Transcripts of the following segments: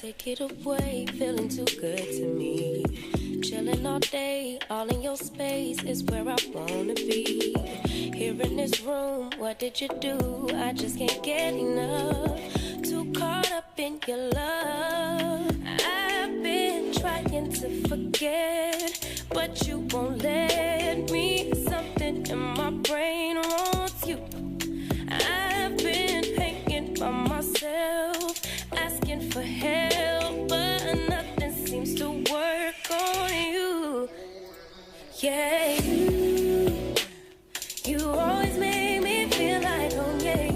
take it away, feeling too good to me. Chilling all day, all in your space is where I wanna be. Here in this room, what did you do? I just can't get enough. Too caught up in your love. I've been trying to forget, but you won't let me. Something in my brain wants you. I've been hanging by myself, asking for help, but nothing seems to work on you. Yeah, you always make me feel like home. Yeah,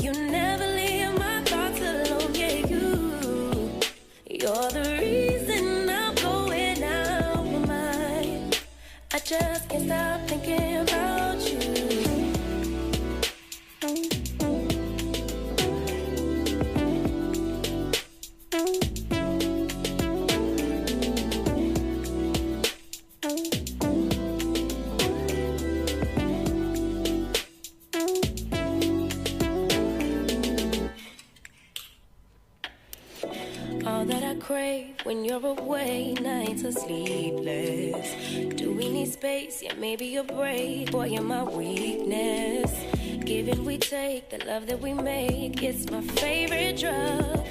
you never leave my thoughts alone. Yeah, you're the reason I'm going out my mind. I just can't stop thinking about you. All that I crave when you're away, nights are sleepless. Do we need space? Yeah, maybe a break. Boy, you're my weakness. Give and we take, the love that we make, it's my favorite drug.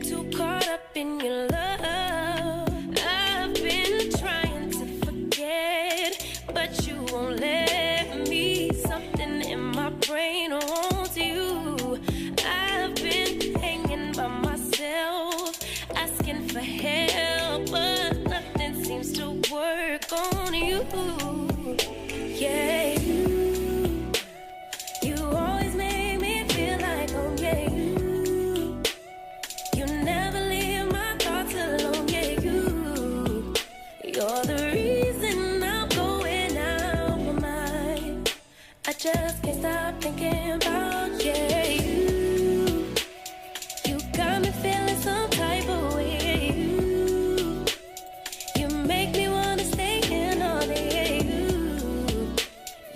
Too caught up in your love. I've been trying to forget, but you won't let me. Something in my brain wants you. I've been hanging by myself, asking for help, but nothing seems to work on you. Yeah, you always make me feel like home. Yeah, you never leave my thoughts alone. Yeah, you're the reason I'm going out my mind. I just can't stop thinking about you. You got me feeling some type of way. You make me wanna stay in all day.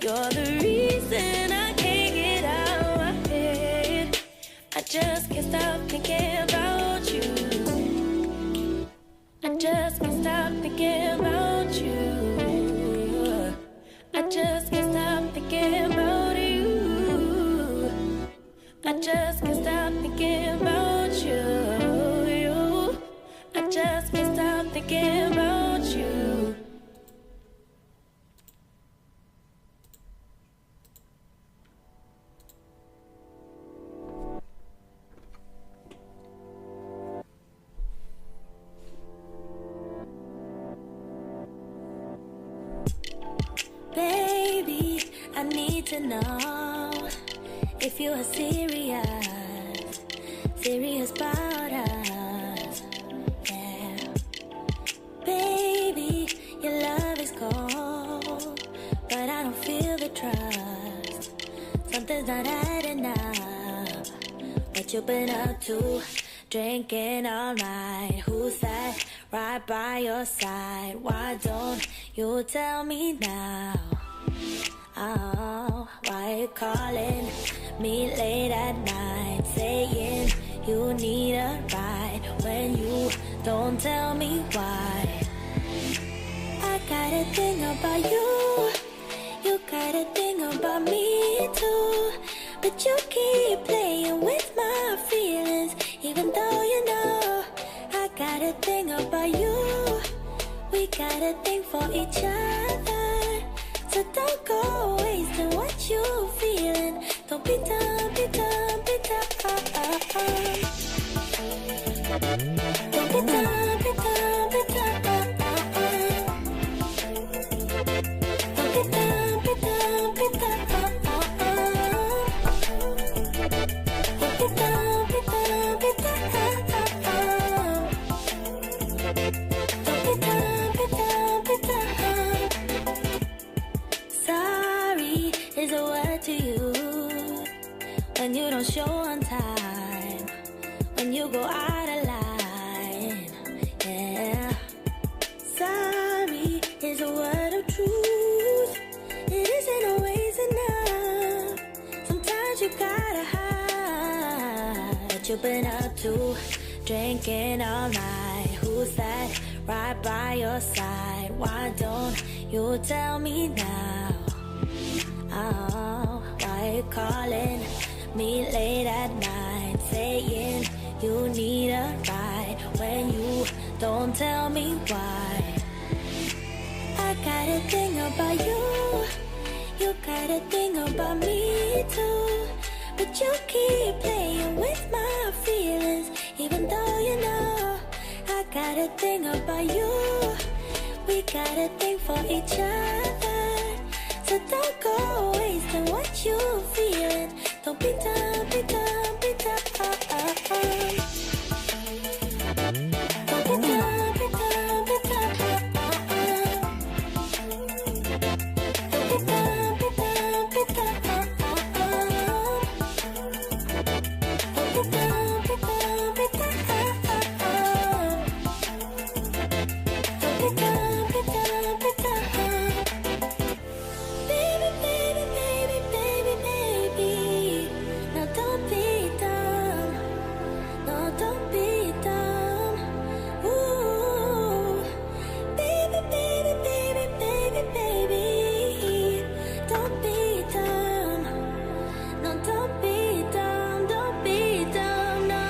You're the reason I can't get out my head. I just can't stop thinking about you. I just can't stop thinking about you. I just can't stop thinking about you. I just can't stop thinking about you. I just can't stop thinking about you. Baby, I need to know if you are serious about us. Yeah, baby, your love is cold, but I don't feel the trust. Something's not adding up. What you been up to? Drinking all night. Who's that right by your side? Why don't you tell me now? Oh, why you calling me late at night, saying you need a ride when you don't tell me why? I got a thing about you, you got a thing about me too, but you keep playing with my feelings, even though you know I got a thing about you. We got a thing for each other, so don't go wasting what you feeling. Don't be dumb, be dumb, be dumb. Don't be dumb, be dumb, be dumb. Don't be dumb, be dumb, be dumb. Don't be dumb, be dumb, be dumb. Don't be dumb, be dumb, be dumb. Sorry is a word to you when you don't show on time, when you go out of line. Yeah, sorry is a word of truth. It isn't always enough. Sometimes you gotta hide, but you you been up to? Drinking all night. Who's that right by your side? Why don't you tell me now? Oh, why you calling me late at night, saying you need a ride when you don't tell me why? I got a thing about you, you got a thing about me too, but you keep playing with my feelings, even though you know I got a thing about you. We got a thing for each other, so don't go wasting what you feeling. Don't be dumb, be dumb, be dumb. Don't be dumb, be dumb, be dumb. Don't be dumb, be dumb, be dumb. Don't be dumb, be dumb, be dumb. Don't be dumb, be dumb, be dumb. Baby, baby, baby, baby, baby. Now don't be dumb. No, don't be dumb. Ooh. Baby, baby, baby, baby, baby. Don't be dumb. No, don't be dumb. Don't be dumb, no.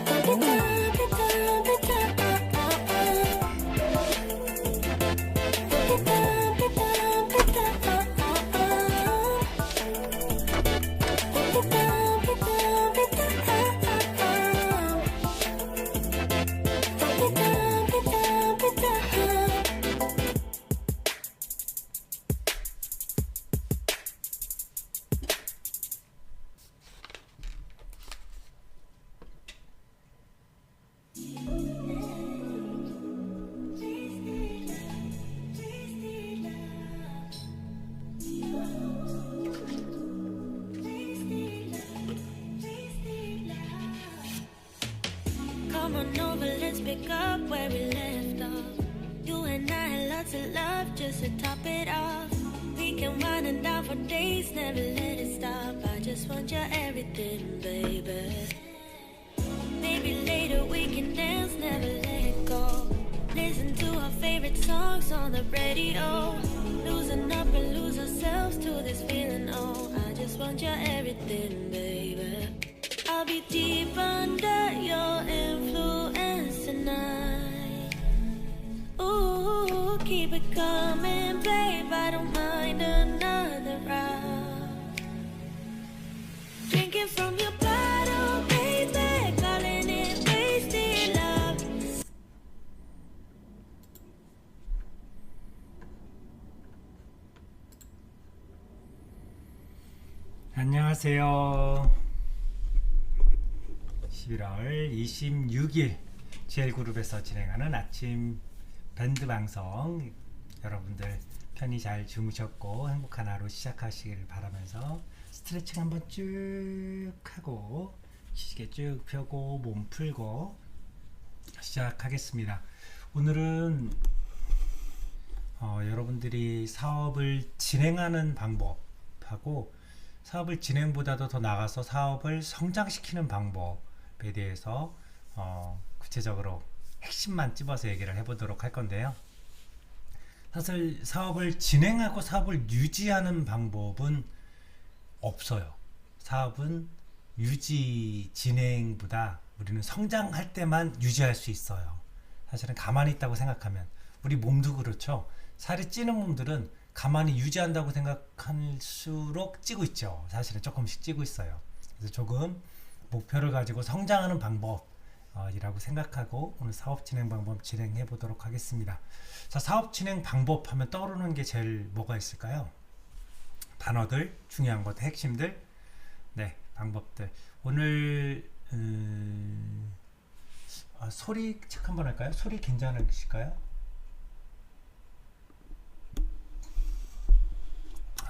Don't be dumb, be dumb, be dumb. Come on over, let's pick up where we left off. You and I had lots of love just to top it off. We can wind it down for days, never let it stop. I just want your everything, baby. Maybe later we can dance, never let it go. Listen to our favorite songs on the radio. Losing up and lose ourselves to this feeling, oh. I just want your everything, baby. I'll be deep under your influence tonight. Ooh, keep it coming, babe. I don't mind another round. Drinking from your bottle, baby, calling it wasted love. 안녕하세요. 11월 26일 GL그룹에서 진행하는 아침 밴드 방송, 여러분들 편히 잘 주무셨고 행복한 하루 시작하시길 바라면서 스트레칭 한번 쭉 하고 시계 쭉 펴고 몸 풀고 시작하겠습니다. 오늘은 여러분들이 사업을 진행하는 방법하고 사업을 진행보다도 더 나아가서 사업을 성장시키는 방법에 대해서 구체적으로 핵심만 찝어서 얘기를 해보도록 할 건데요. 사실 사업을 진행하고 사업을 유지하는 방법은 없어요. 사업은 유지, 진행보다 우리는 성장할 때만 유지할 수 있어요. 사실은 가만히 있다고 생각하면, 우리 몸도 그렇죠. 살이 찌는 몸들은 가만히 유지한다고 생각할수록 찌고 있죠. 사실은 조금씩 찌고 있어요. 그래서 조금 목표를 가지고 성장하는 방법이라고 생각하고 오늘 사업 진행 방법 진행해 보도록 하겠습니다. 자, 사업 진행 방법 하면 떠오르는 게 제일 뭐가 있을까요? 단어들, 중요한 것, 핵심들, 네, 방법들. 오늘 소리 체크 한번 할까요? 소리 괜찮으실까요?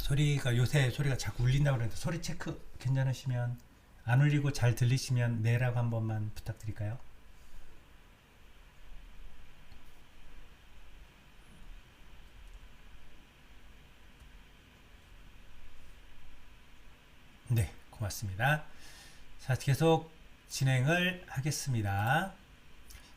소리가, 요새 소리가 자꾸 울린다고 그러는데 소리 체크 괜찮으시면, 안 울리고 잘 들리시면 네라고 한 번만 부탁드릴까요? 네, 고맙습니다. 자, 계속 진행을 하겠습니다.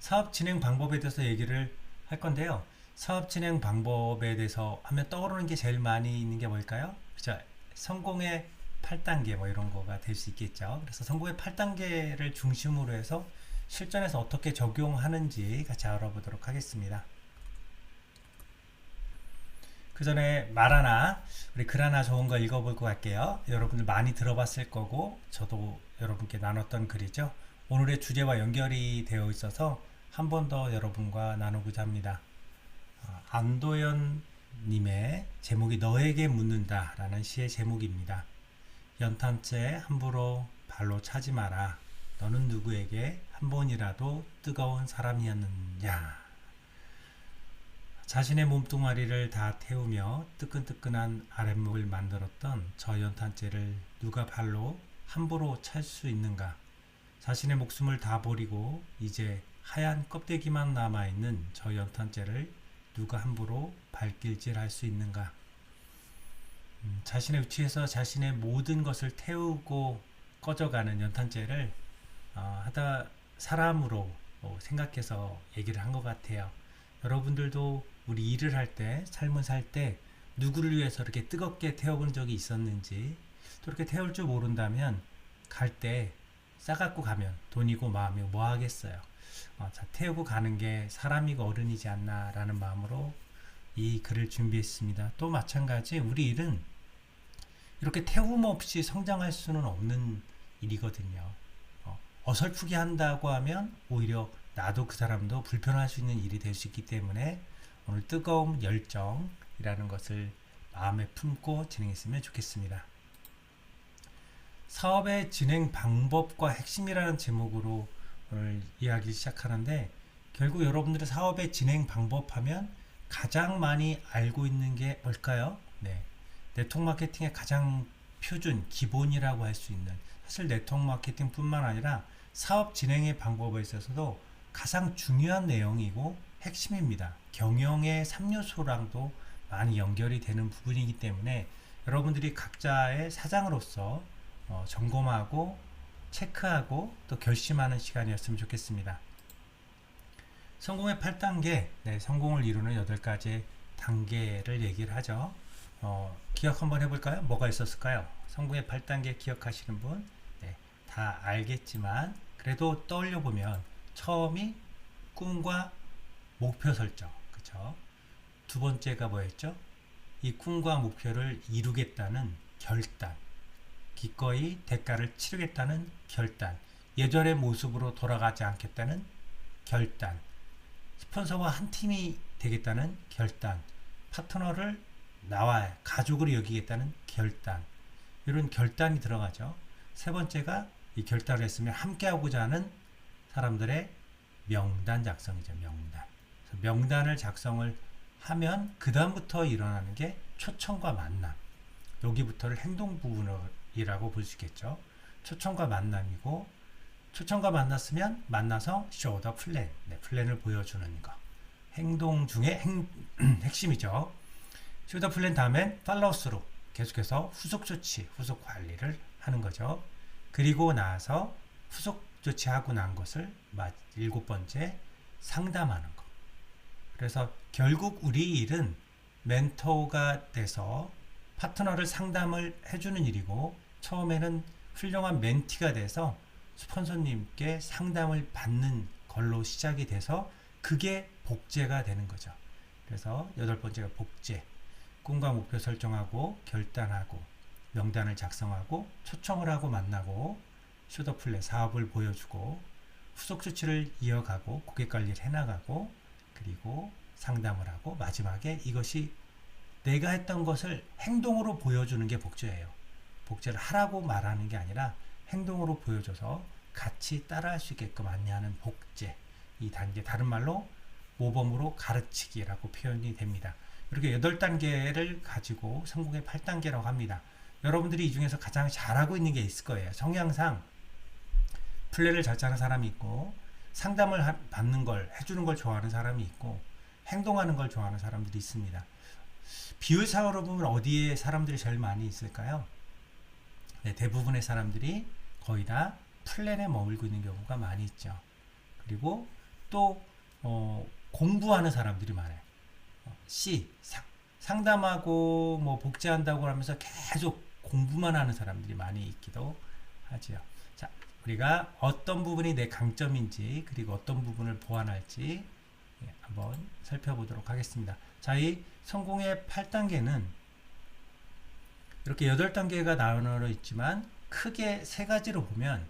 사업 진행 방법에 대해서 얘기를 할 건데요. 사업 진행 방법에 대해서 하면 떠오르는 게 제일 많이 있는 게 뭘까요? 그죠? 성공의 8단계 뭐 이런 거가 될 수 있겠죠. 그래서 성공의 8단계를 중심으로 해서 실전에서 어떻게 적용하는지 같이 알아보도록 하겠습니다. 그 전에 말 하나, 우리 글 하나 좋은 거 읽어보고 갈게요. 여러분들 많이 들어봤을 거고 저도 여러분께 나눴던 글이죠. 오늘의 주제와 연결이 되어 있어서 한 번 더 여러분과 나누고자 합니다. 안도현 님의 제목이 너에게 묻는다 라는 시의 제목입니다. 연탄재 함부로 발로 차지 마라. 너는 누구에게 한 번이라도 뜨거운 사람이었느냐. 자신의 몸뚱아리를 다 태우며 뜨끈뜨끈한 아랫목을 만들었던 저 연탄재를 누가 발로 함부로 찰 수 있는가? 자신의 목숨을 다 버리고 이제 하얀 껍데기만 남아있는 저 연탄재를 누가 함부로 발길질할 수 있는가? 자신의 위치에서 자신의 모든 것을 태우고 꺼져가는 연탄재를 하다 사람으로 생각해서 얘기를 한 것 같아요. 여러분들도 우리 일을 할 때, 삶을 살 때 누구를 위해서 이렇게 뜨겁게 태워본 적이 있었는지, 또 이렇게 태울 줄 모른다면 갈 때 싸갖고 가면 돈이고 마음이고 뭐 하겠어요. 자, 태우고 가는 게 사람이고 어른이지 않나 라는 마음으로 이 글을 준비했습니다. 또 마찬가지 우리 일은 이렇게 태움 없이 성장할 수는 없는 일이거든요. 어설프게 한다고 하면 오히려 나도 그 사람도 불편할 수 있는 일이 될 수 있기 때문에 오늘 뜨거운 열정이라는 것을 마음에 품고 진행했으면 좋겠습니다. 사업의 진행 방법과 핵심이라는 제목으로 오늘 이야기 시작하는데, 결국 여러분들의 사업의 진행 방법 하면 가장 많이 알고 있는 게 뭘까요? 네, 네트워크 마케팅의 가장 표준, 기본이라고 할 수 있는, 사실 네트워크 마케팅 뿐만 아니라 사업 진행의 방법에 있어서도 가장 중요한 내용이고 핵심입니다. 경영의 3요소랑도 많이 연결이 되는 부분이기 때문에 여러분들이 각자의 사장으로서 점검하고 체크하고 또 결심하는 시간이었으면 좋겠습니다. 성공의 8단계, 네, 성공을 이루는 8가지 단계를 얘기를 하죠. 기억 한번 해볼까요? 뭐가 있었을까요? 성공의 8단계 기억하시는 분? 네, 다 알겠지만 그래도 떠올려 보면 처음이 꿈과 목표 설정, 그쵸? 두 번째가 뭐였죠? 이 꿈과 목표를 이루겠다는 결단, 기꺼이 대가를 치르겠다는 결단, 예전의 모습으로 돌아가지 않겠다는 결단, 스폰서와 한 팀이 되겠다는 결단, 파트너를 나와 가족으로 여기겠다는 결단, 이런 결단이 들어가죠. 세 번째가 이 결단을 했으면 함께하고자 하는 사람들의 명단 작성이죠. 명단. 그래서 명단을 작성을 하면 그 다음부터 일어나는 게 초청과 만남. 여기부터를 행동 부분이라고 볼 수 있겠죠. 초청과 만남이고, 초청과 만났으면 만나서 show the plan. 네, 플랜을 보여주는 거. 행동 중에 핵심이죠. show the plan 다음엔 follow through. 계속해서 후속 조치, 후속 관리를 하는 거죠. 그리고 나서 후속 조치하고 난 것을 7번째 상담하는 거. 그래서 결국 우리 일은 멘토가 돼서 파트너를 상담을 해주는 일이고, 처음에는 훌륭한 멘티가 돼서 스폰서님께 상담을 받는 걸로 시작이 돼서 그게 복제가 되는 거죠. 그래서 8번째가 복제. 꿈과 목표 설정하고 결단하고 명단을 작성하고 초청을 하고 만나고 슈더플랜 사업을 보여주고 후속 조치를 이어가고 고객 관리를 해나가고 그리고 상담을 하고 마지막에 이것이 내가 했던 것을 행동으로 보여주는 게 복제예요. 복제를 하라고 말하는 게 아니라 행동으로 보여줘서 같이 따라할 수 있게끔 안내하는 복제. 이 단계, 다른 말로 모범으로 가르치기라고 표현이 됩니다. 이렇게 8단계를 가지고 성공의 8단계라고 합니다. 여러분들이 이 중에서 가장 잘하고 있는 게 있을 거예요. 성향상 플랜을 잘 짜는 사람이 있고, 상담을 받는 걸, 해주는 걸 좋아하는 사람이 있고, 행동하는 걸 좋아하는 사람들이 있습니다. 비율상으로 보면 어디에 사람들이 제일 많이 있을까요? 네, 대부분의 사람들이 거의 다 플랜에 머물고 있는 경우가 많이 있죠. 그리고 또 공부하는 사람들이 많아요. C 상담하고 뭐 복제한다고 하면서 계속 공부만 하는 사람들이 많이 있기도 하지요. 자, 우리가 어떤 부분이 내 강점인지 그리고 어떤 부분을 보완할지 한번 살펴보도록 하겠습니다. 자, 이 성공의 8단계는 이렇게 8단계가 나눠져 있지만 크게 세 가지로 보면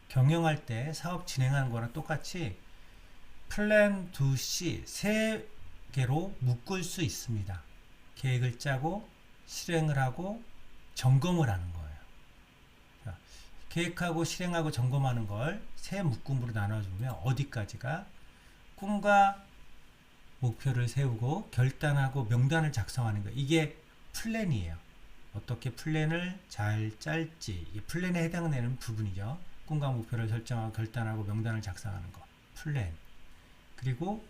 경영할 때 사업 진행하는 거랑 똑같이 플랜 2C 세 개로 묶을 수 있습니다. 계획을 짜고 실행을 하고 점검을 하는 거예요. 자, 계획하고 실행하고 점검하는 걸 세 묶음으로 나눠주면 어디까지가 꿈과 목표를 세우고 결단하고 명단을 작성하는 거, 이게 플랜이에요. 어떻게 플랜을 잘 짤지, 이 플랜에 해당되는 부분이죠. 꿈과 목표를 설정하고 결단하고 명단을 작성하는 거, 플랜. 그리고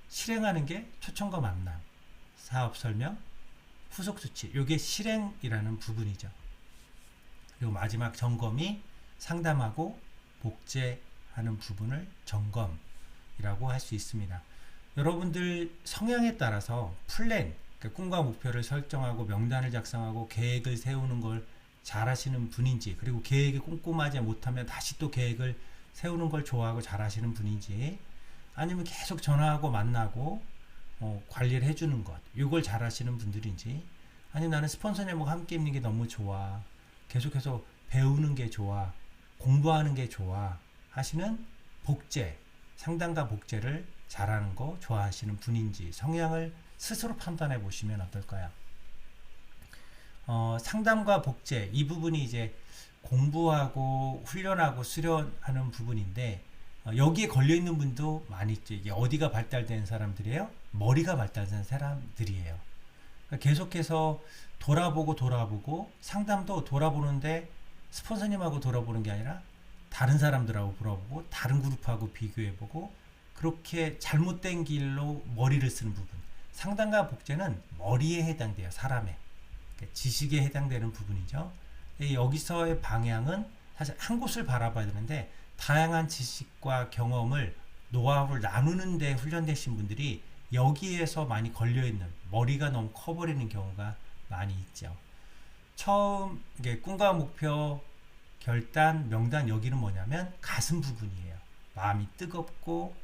실행하는 게 초청과 만남, 사업 설명, 후속 조치, 이게 실행이라는 부분이죠. 그리고 마지막 점검이 상담하고 복제하는 부분을 점검이라고 할 수 있습니다. 여러분들 성향에 따라서 플랜, 그러니까 꿈과 목표를 설정하고 명단을 작성하고 계획을 세우는 걸 잘하시는 분인지, 그리고 계획이 꼼꼼하지 못하면 다시 또 계획을 세우는 걸 좋아하고 잘하시는 분인지, 아니면 계속 전화하고 만나고 관리를 해주는 것, 이걸 잘하시는 분들인지, 아니면 나는 스폰서님하고 함께 있는 게 너무 좋아, 계속해서 배우는 게 좋아, 공부하는 게 좋아 하시는 복제, 상담과 복제를 잘하는 거 좋아하시는 분인지 성향을 스스로 판단해 보시면 어떨까요? 상담과 복제, 이 부분이 이제 공부하고 훈련하고 수련하는 부분인데, 여기에 걸려 있는 분도 많이 있죠. 이게 어디가 발달된 사람들이에요? 머리가 발달된 사람들이에요. 그러니까 계속해서 돌아보고 상담도 돌아보는데 스폰서님하고 돌아보는 게 아니라 다른 사람들하고 돌아보고 다른 그룹하고 비교해보고, 그렇게 잘못된 길로 머리를 쓰는 부분, 상담과 복제는 머리에 해당돼요. 사람의 지식에 해당되는 부분이죠. 여기서의 방향은 사실 한 곳을 바라봐야 되는데, 다양한 지식과 경험을, 노하우를 나누는 데 훈련되신 분들이 여기에서 많이 걸려있는, 머리가 너무 커버리는 경우가 많이 있죠. 처음 이게 꿈과 목표, 결단, 명단, 여기는 뭐냐면 가슴 부분이에요. 마음이 뜨겁고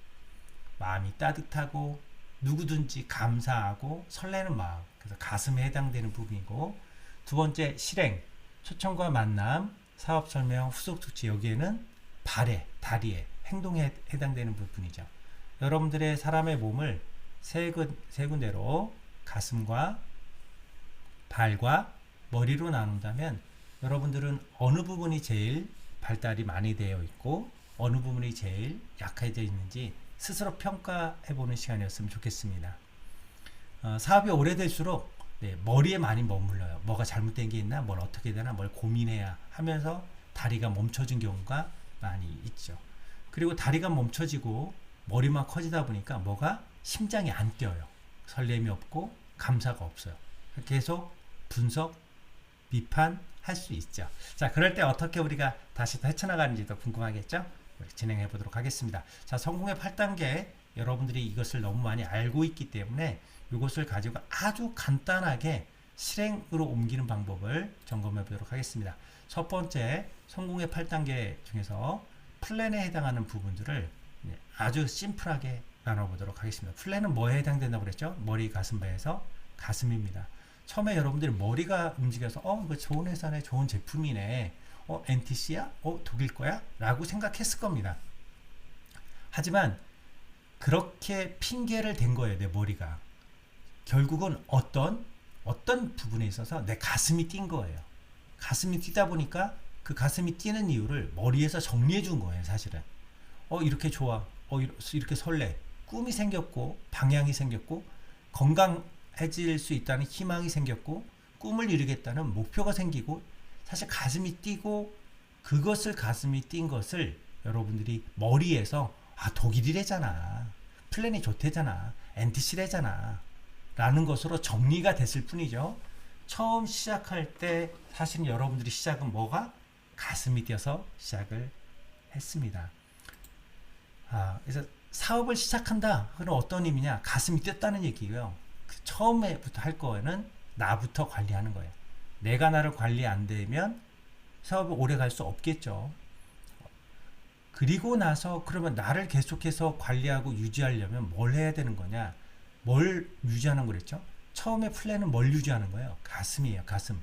마음이 따뜻하고 누구든지 감사하고 설레는 마음, 그래서 가슴에 해당되는 부분이고, 두 번째 실행, 초청과 만남, 사업 설명, 후속 조치, 여기에는 발에, 다리에, 행동에 해당되는 부분이죠. 여러분들의 사람의 몸을 세 군데로 가슴과 발과 머리로 나눈다면 여러분들은 어느 부분이 제일 발달이 많이 되어 있고 어느 부분이 제일 약해져 있는지 스스로 평가해보는 시간이었으면 좋겠습니다. 사업이 오래될수록 머리에 많이 머물러요. 뭐가 잘못된 게 있나, 뭘 어떻게 되나, 뭘 고민해야 하면서 다리가 멈춰진 경우가 많이 있죠. 그리고 다리가 멈춰지고 머리만 커지다 보니까 뭐가 심장이 안 뛰어요. 설렘이 없고 감사가 없어요. 계속 분석, 비판할 수 있죠. 자, 그럴 때 어떻게 우리가 다시 더 헤쳐나가는지도 궁금하겠죠? 진행해 보도록 하겠습니다. 자, 성공의 8단계, 여러분들이 이것을 너무 많이 알고 있기 때문에 이것을 가지고 아주 간단하게 실행으로 옮기는 방법을 점검해 보도록 하겠습니다. 첫 번째, 성공의 8단계 중에서 플랜에 해당하는 부분들을 아주 심플하게 나눠보도록 하겠습니다. 플랜은 뭐에 해당된다고 그랬죠? 머리, 가슴, 배에서 가슴입니다. 처음에 여러분들이 머리가 움직여서 이거 좋은 회사네, 좋은 제품이네, NTC야? 독일 거야? 라고 생각했을 겁니다. 하지만 그렇게 핑계를 댄 거예요. 내 머리가. 결국은 어떤 부분에 있어서 내 가슴이 뛴 거예요. 가슴이 뛰다 보니까 그 가슴이 뛰는 이유를 머리에서 정리해 준 거예요. 사실은 이렇게 좋아, 이렇게 설레, 꿈이 생겼고 방향이 생겼고 건강해질 수 있다는 희망이 생겼고 꿈을 이루겠다는 목표가 생기고, 사실 가슴이 뛰고 그것을 가슴이 뛴 것을 여러분들이 머리에서 독일이래잖아, 플랜이 좋대잖아, NTC래잖아 라는 것으로 정리가 됐을 뿐이죠. 처음 시작할 때 사실 여러분들이 시작은 뭐가? 가슴이 뛰어서 시작을 했습니다. 그래서 사업을 시작한다. 그럼 어떤 의미냐? 가슴이 뛰었다는 얘기고요. 처음에부터 할 거는 나부터 관리하는 거예요. 내가 나를 관리 안 되면 사업이 오래 갈 수 없겠죠. 그리고 나서 그러면 나를 계속해서 관리하고 유지하려면 뭘 해야 되는 거냐? 뭘 유지하는 거랬죠? 처음에 플랜은 뭘 유지하는 거예요? 가슴이에요. 가슴.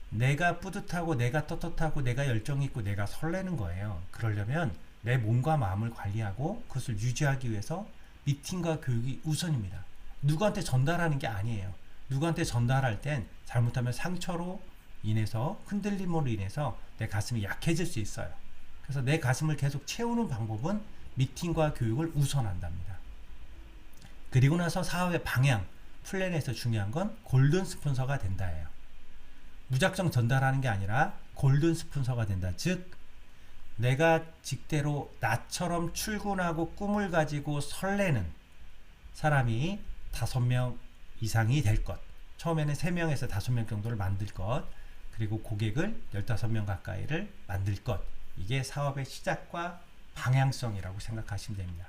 내가 뿌듯하고 내가 떳떳하고 내가 열정이 있고 내가 설레는 거예요. 그러려면 내 몸과 마음을 관리하고 그것을 유지하기 위해서 미팅과 교육이 우선입니다. 누구한테 전달하는 게 아니에요. 누구한테 전달할 땐 잘못하면 상처로 인해서 흔들림으로 인해서 내 가슴이 약해질 수 있어요. 그래서 내 가슴을 계속 채우는 방법은 미팅과 교육을 우선한답니다. 그리고 나서 사업의 방향, 플랜에서 중요한 건 골든 스폰서가 된다예요. 무작정 전달하는 게 아니라 골든 스폰서가 된다. 즉 내가 직대로 나처럼 출근하고 꿈을 가지고 설레는 사람이 5명 이상이 될 것. 처음에는 3명에서 5명 정도를 만들 것. 그리고 고객을 15명 가까이를 만들 것. 이게 사업의 시작과 방향성이라고 생각하시면 됩니다.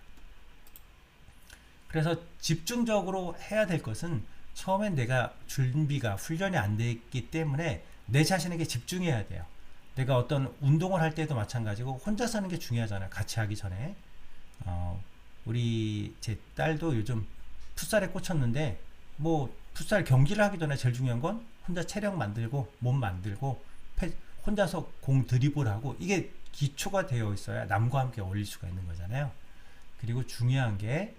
그래서 집중적으로 해야 될 것은 처음엔 내가 준비가 훈련이 안 돼 있기 때문에 내 자신에게 집중해야 돼요. 내가 어떤 운동을 할 때도 마찬가지고 혼자서 하는 게 중요하잖아요. 같이 하기 전에. 우리 제 딸도 요즘 풋살에 꽂혔는데 뭐 풋살 경기를 하기 전에 제일 중요한 건 혼자 체력 만들고 몸 만들고 혼자서 공 드리블하고 이게 기초가 되어 있어야 남과 함께 어울릴 수가 있는 거잖아요. 그리고 중요한 게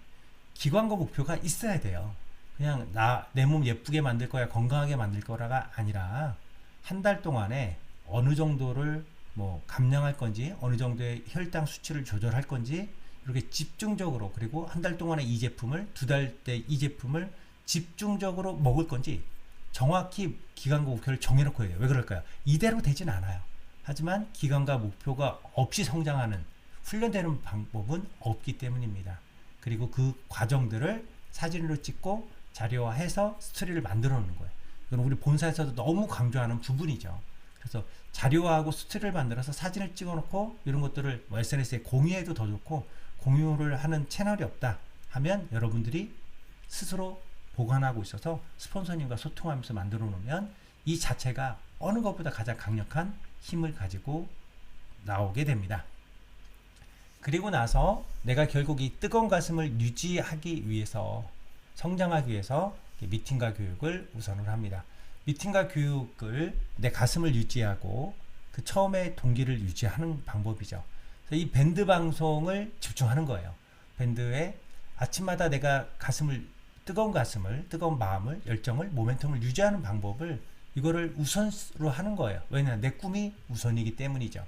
기관과 목표가 있어야 돼요. 그냥 내 몸 예쁘게 만들 거야, 건강하게 만들 거라가 아니라 한 달 동안에 어느 정도를 뭐 감량할 건지 어느 정도의 혈당 수치를 조절할 건지 이렇게 집중적으로, 그리고 한 달 동안에 이 제품을, 2달 때 이 제품을 집중적으로 먹을 건지 정확히 기간과 목표를 정해놓고 해야 돼요. 왜 그럴까요? 이대로 되진 않아요. 하지만 기간과 목표가 없이 성장하는, 훈련되는 방법은 없기 때문입니다. 그리고 그 과정들을 사진으로 찍고 자료화해서 스토리를 만들어 놓는 거예요. 이건 우리 본사에서도 너무 강조하는 부분이죠. 그래서 자료화하고 스토리를 만들어서 사진을 찍어 놓고 이런 것들을 뭐 SNS에 공유해도 더 좋고, 공유를 하는 채널이 없다 하면 여러분들이 스스로 보관하고 있어서 스폰서님과 소통하면서 만들어 놓으면 이 자체가 어느 것보다 가장 강력한 힘을 가지고 나오게 됩니다. 그리고 나서 내가 결국 이 뜨거운 가슴을 유지하기 위해서, 성장하기 위해서 미팅과 교육을 우선을 합니다. 미팅과 교육을 내 가슴을 유지하고 그 처음에 동기를 유지하는 방법이죠. 그래서 이 밴드 방송을 집중하는 거예요. 밴드에 아침마다 내가 뜨거운 가슴을, 뜨거운 마음을, 열정을, 모멘텀을 유지하는 방법을, 이거를 우선으로 하는 거예요. 왜냐하면 내 꿈이 우선이기 때문이죠.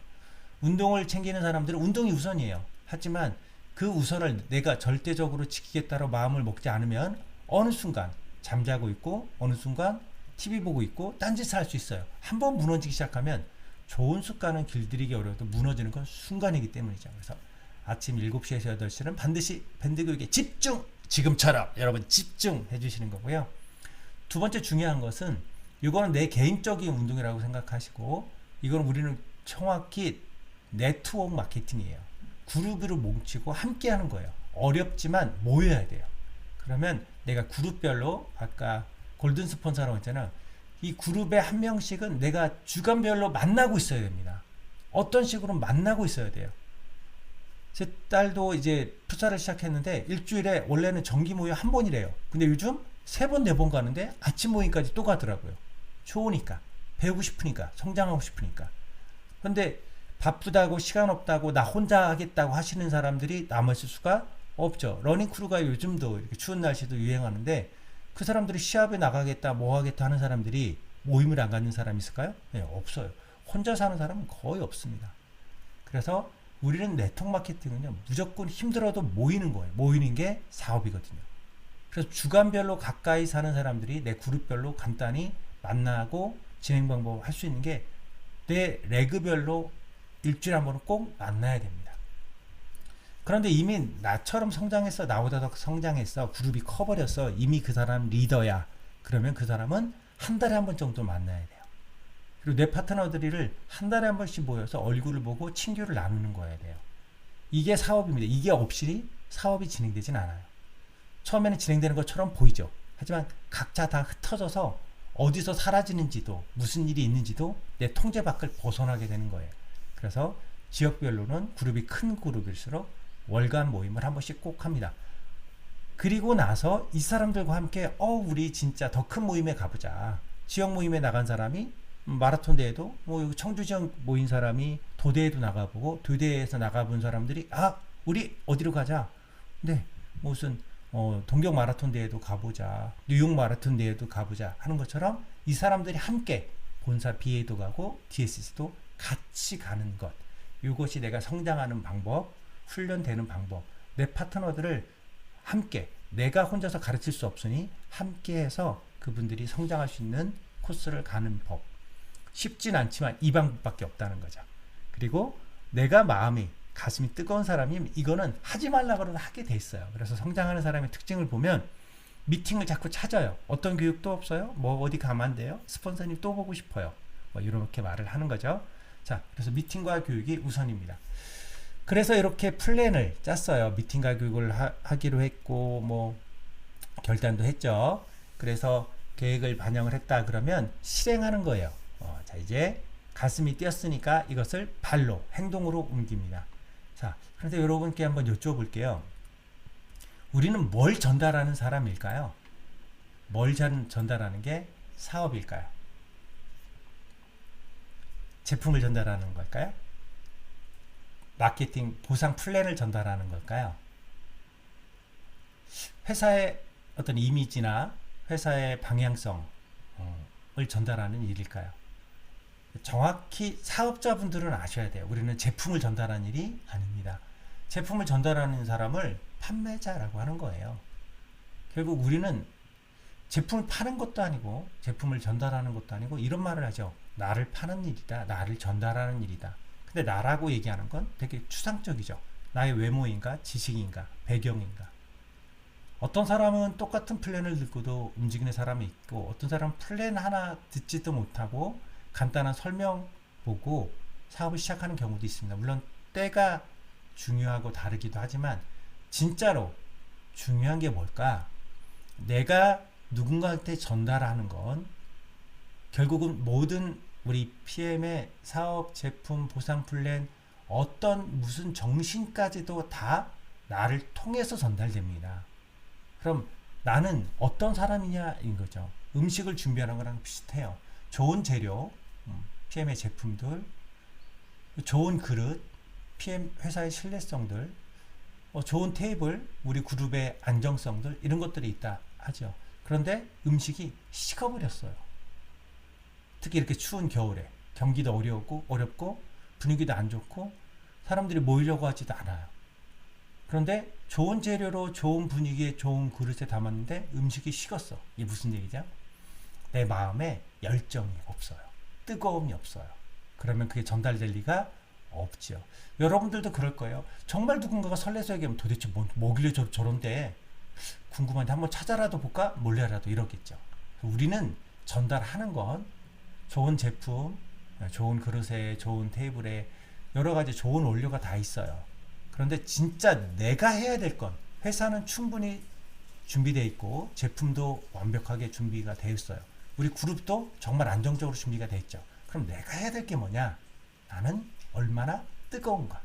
운동을 챙기는 사람들은 운동이 우선이에요. 하지만 그 우선을 내가 절대적으로 지키겠다고 마음을 먹지 않으면 어느 순간 잠자고 있고 어느 순간 TV 보고 있고 딴짓을 할 수 있어요. 한번 무너지기 시작하면 좋은 습관은 길들이기 어려워도 무너지는 건 순간이기 때문이죠. 그래서 아침 7시에서 8시는 반드시 밴드 교육에 집중! 지금처럼 여러분 집중해 주시는 거고요. 두 번째 중요한 것은, 이거는 내 개인적인 운동이라고 생각하시고, 이건 우리는 정확히 네트워크 마케팅이에요. 그룹으로 뭉치고 함께 하는 거예요. 어렵지만 모여야 돼요. 그러면 내가 그룹별로, 아까 골든 스폰서라고 했잖아요. 이 그룹에 한 명씩은 내가 주간별로 만나고 있어야 됩니다. 어떤 식으로 만나고 있어야 돼요. 제 딸도 이제 풋살을 시작했는데 일주일에 원래는 정기 모임 한 번이래요. 근데 요즘 3번, 4번 가는데 아침 모임까지 또 가더라고요. 좋으니까, 배우고 싶으니까, 성장하고 싶으니까. 근데 바쁘다고, 시간 없다고, 나 혼자 하겠다고 하시는 사람들이 남아있을 수가 없죠. 러닝크루가 요즘도 이렇게 추운 날씨도 유행하는데, 그 사람들이 시합에 나가겠다, 뭐 하겠다 하는 사람들이 모임을 안 갖는 사람이 있을까요? 네, 없어요. 혼자 사는 사람은 거의 없습니다. 그래서 우리는 네트워크 마케팅은요, 무조건 힘들어도 모이는 거예요. 모이는 게 사업이거든요. 그래서 주간별로 가까이 사는 사람들이 내 그룹별로 간단히 만나고 진행 방법 할 수 있는 게, 내 레그별로 일주일에 한 번은 꼭 만나야 됩니다. 그런데 이미 나처럼 성장했어, 나보다 더 성장했어, 그룹이 커버렸어, 이미 그 사람 리더야. 그러면 그 사람은 한 달에 한 번 정도 만나야 돼요. 그리고 내 파트너들을 한 달에 한 번씩 모여서 얼굴을 보고 친교를 나누는 거야 돼요. 이게 사업입니다. 이게 없이 사업이 진행되진 않아요. 처음에는 진행되는 것처럼 보이죠. 하지만 각자 다 흩어져서 어디서 사라지는지도 무슨 일이 있는지도 내 통제 밖을 벗어나게 되는 거예요. 그래서 지역별로는 그룹이 큰 그룹일수록 월간 모임을 한 번씩 꼭 합니다. 그리고 나서 이 사람들과 함께 우리 진짜 더 큰 모임에 가보자. 지역 모임에 나간 사람이 마라톤 대회도 뭐 청주 지역 모인 사람이 도대에도 나가보고 도대에서 나가본 사람들이 우리 어디로 가자. 네, 무슨 동경 마라톤 대회도 가보자. 뉴욕 마라톤 대회도 가보자 하는 것처럼 이 사람들이 함께 본사 BA도 가고 DSC도 같이 가는 것. 이것이 내가 성장하는 방법, 훈련되는 방법. 내 파트너들을 함께, 내가 혼자서 가르칠 수 없으니 함께 해서 그분들이 성장할 수 있는 코스를 가는 법. 쉽진 않지만 이 방법밖에 없다는 거죠. 그리고 내가 가슴이 뜨거운 사람이면 이거는 하지 말라 그러면 하게 돼 있어요. 그래서 성장하는 사람의 특징을 보면 미팅을 자꾸 찾아요. 어떤 교육도 없어요. 뭐 어디 가면 안 돼요. 스폰서님 또 보고 싶어요. 뭐 이렇게 말을 하는 거죠. 자, 그래서 미팅과 교육이 우선입니다. 그래서 이렇게 플랜을 짰어요. 미팅과 교육을 하기로 했고 뭐 결단도 했죠. 그래서 계획을 반영을 했다 그러면 실행하는 거예요. 자, 이제 가슴이 뛰었으니까 이것을 발로, 행동으로 옮깁니다. 자, 그런데 여러분께 한번 여쭤볼게요. 우리는 뭘 전달하는 사람일까요? 뭘 전달하는 게 사업일까요? 제품을 전달하는 걸까요? 마케팅 보상 플랜을 전달하는 걸까요? 회사의 어떤 이미지나 회사의 방향성을 전달하는 일일까요? 정확히 사업자분들은 아셔야 돼요. 우리는 제품을 전달하는 일이 아닙니다. 제품을 전달하는 사람을 판매자라고 하는 거예요. 결국 우리는 제품을 파는 것도 아니고 제품을 전달하는 것도 아니고 이런 말을 하죠. 나를 파는 일이다. 나를 전달하는 일이다. 근데 나라고 얘기하는 건 되게 추상적이죠. 나의 외모인가, 지식인가, 배경인가. 어떤 사람은 똑같은 플랜을 듣고도 움직이는 사람이 있고 어떤 사람은 플랜 하나 듣지도 못하고 간단한 설명 보고 사업을 시작하는 경우도 있습니다. 물론 때가 중요하고 다르기도 하지만 진짜로 중요한 게 뭘까? 내가 누군가한테 전달하는 건 결국은 모든 우리 PM의 사업, 제품, 보상 플랜 무슨 정신까지도 다 나를 통해서 전달됩니다. 그럼 나는 어떤 사람이냐인 거죠. 음식을 준비하는 거랑 비슷해요. 좋은 재료, PM의 제품들, 좋은 그릇, PM 회사의 신뢰성들, 좋은 테이블, 우리 그룹의 안정성들 이런 것들이 있다 하죠. 그런데 음식이 식어버렸어요. 특히 이렇게 추운 겨울에 경기도 어렵고 분위기도 안 좋고 사람들이 모이려고 하지도 않아요. 그런데 좋은 재료로 좋은 분위기에 좋은 그릇에 담았는데 음식이 식었어. 이게 무슨 얘기죠? 내 마음에 열정이 없어요. 뜨거움이 없어요. 그러면 그게 전달될 리가 없죠. 여러분들도 그럴 거예요. 정말 누군가가 설레서 얘기하면 도대체 뭐길래 저런데 궁금한데 한번 찾아라도 볼까? 몰래라도 이러겠죠. 우리는 전달하는 건 좋은 제품, 좋은 그릇에, 좋은 테이블에 여러 가지 좋은 원료가 다 있어요. 그런데 진짜 내가 해야 될 건 회사는 충분히 준비되어 있고 제품도 완벽하게 준비가 되어 있어요. 우리 그룹도 정말 안정적으로 준비가 되어 있죠. 그럼 내가 해야 될 게 뭐냐? 나는 얼마나 뜨거운가?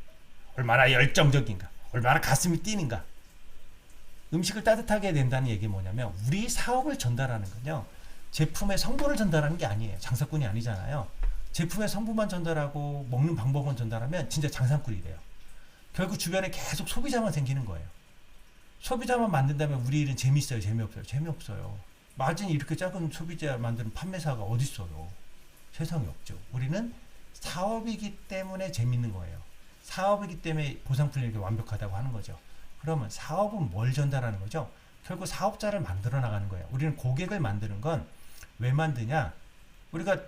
얼마나 열정적인가? 얼마나 가슴이 뛰는가? 음식을 따뜻하게 된다는 얘기 뭐냐면 우리 사업을 전달하는 건요. 제품의 성분을 전달하는 게 아니에요. 장사꾼이 아니잖아요. 제품의 성분만 전달하고 먹는 방법만 전달하면 진짜 장사꾼이 돼요. 결국 주변에 계속 소비자만 생기는 거예요. 소비자만 만든다면 우리 일은 재밌어요? 재미없어요? 재미없어요. 마진이 이렇게 작은 소비자 만드는 판매사가 어디 있어요? 세상에 없죠. 우리는 사업이기 때문에 재밌는 거예요. 사업이기 때문에 보상 플랜이 완벽하다고 하는 거죠. 그러면 사업은 뭘 전달하는 거죠? 결국 사업자를 만들어 나가는 거예요. 우리는 고객을 만드는 건 왜 만드냐? 우리가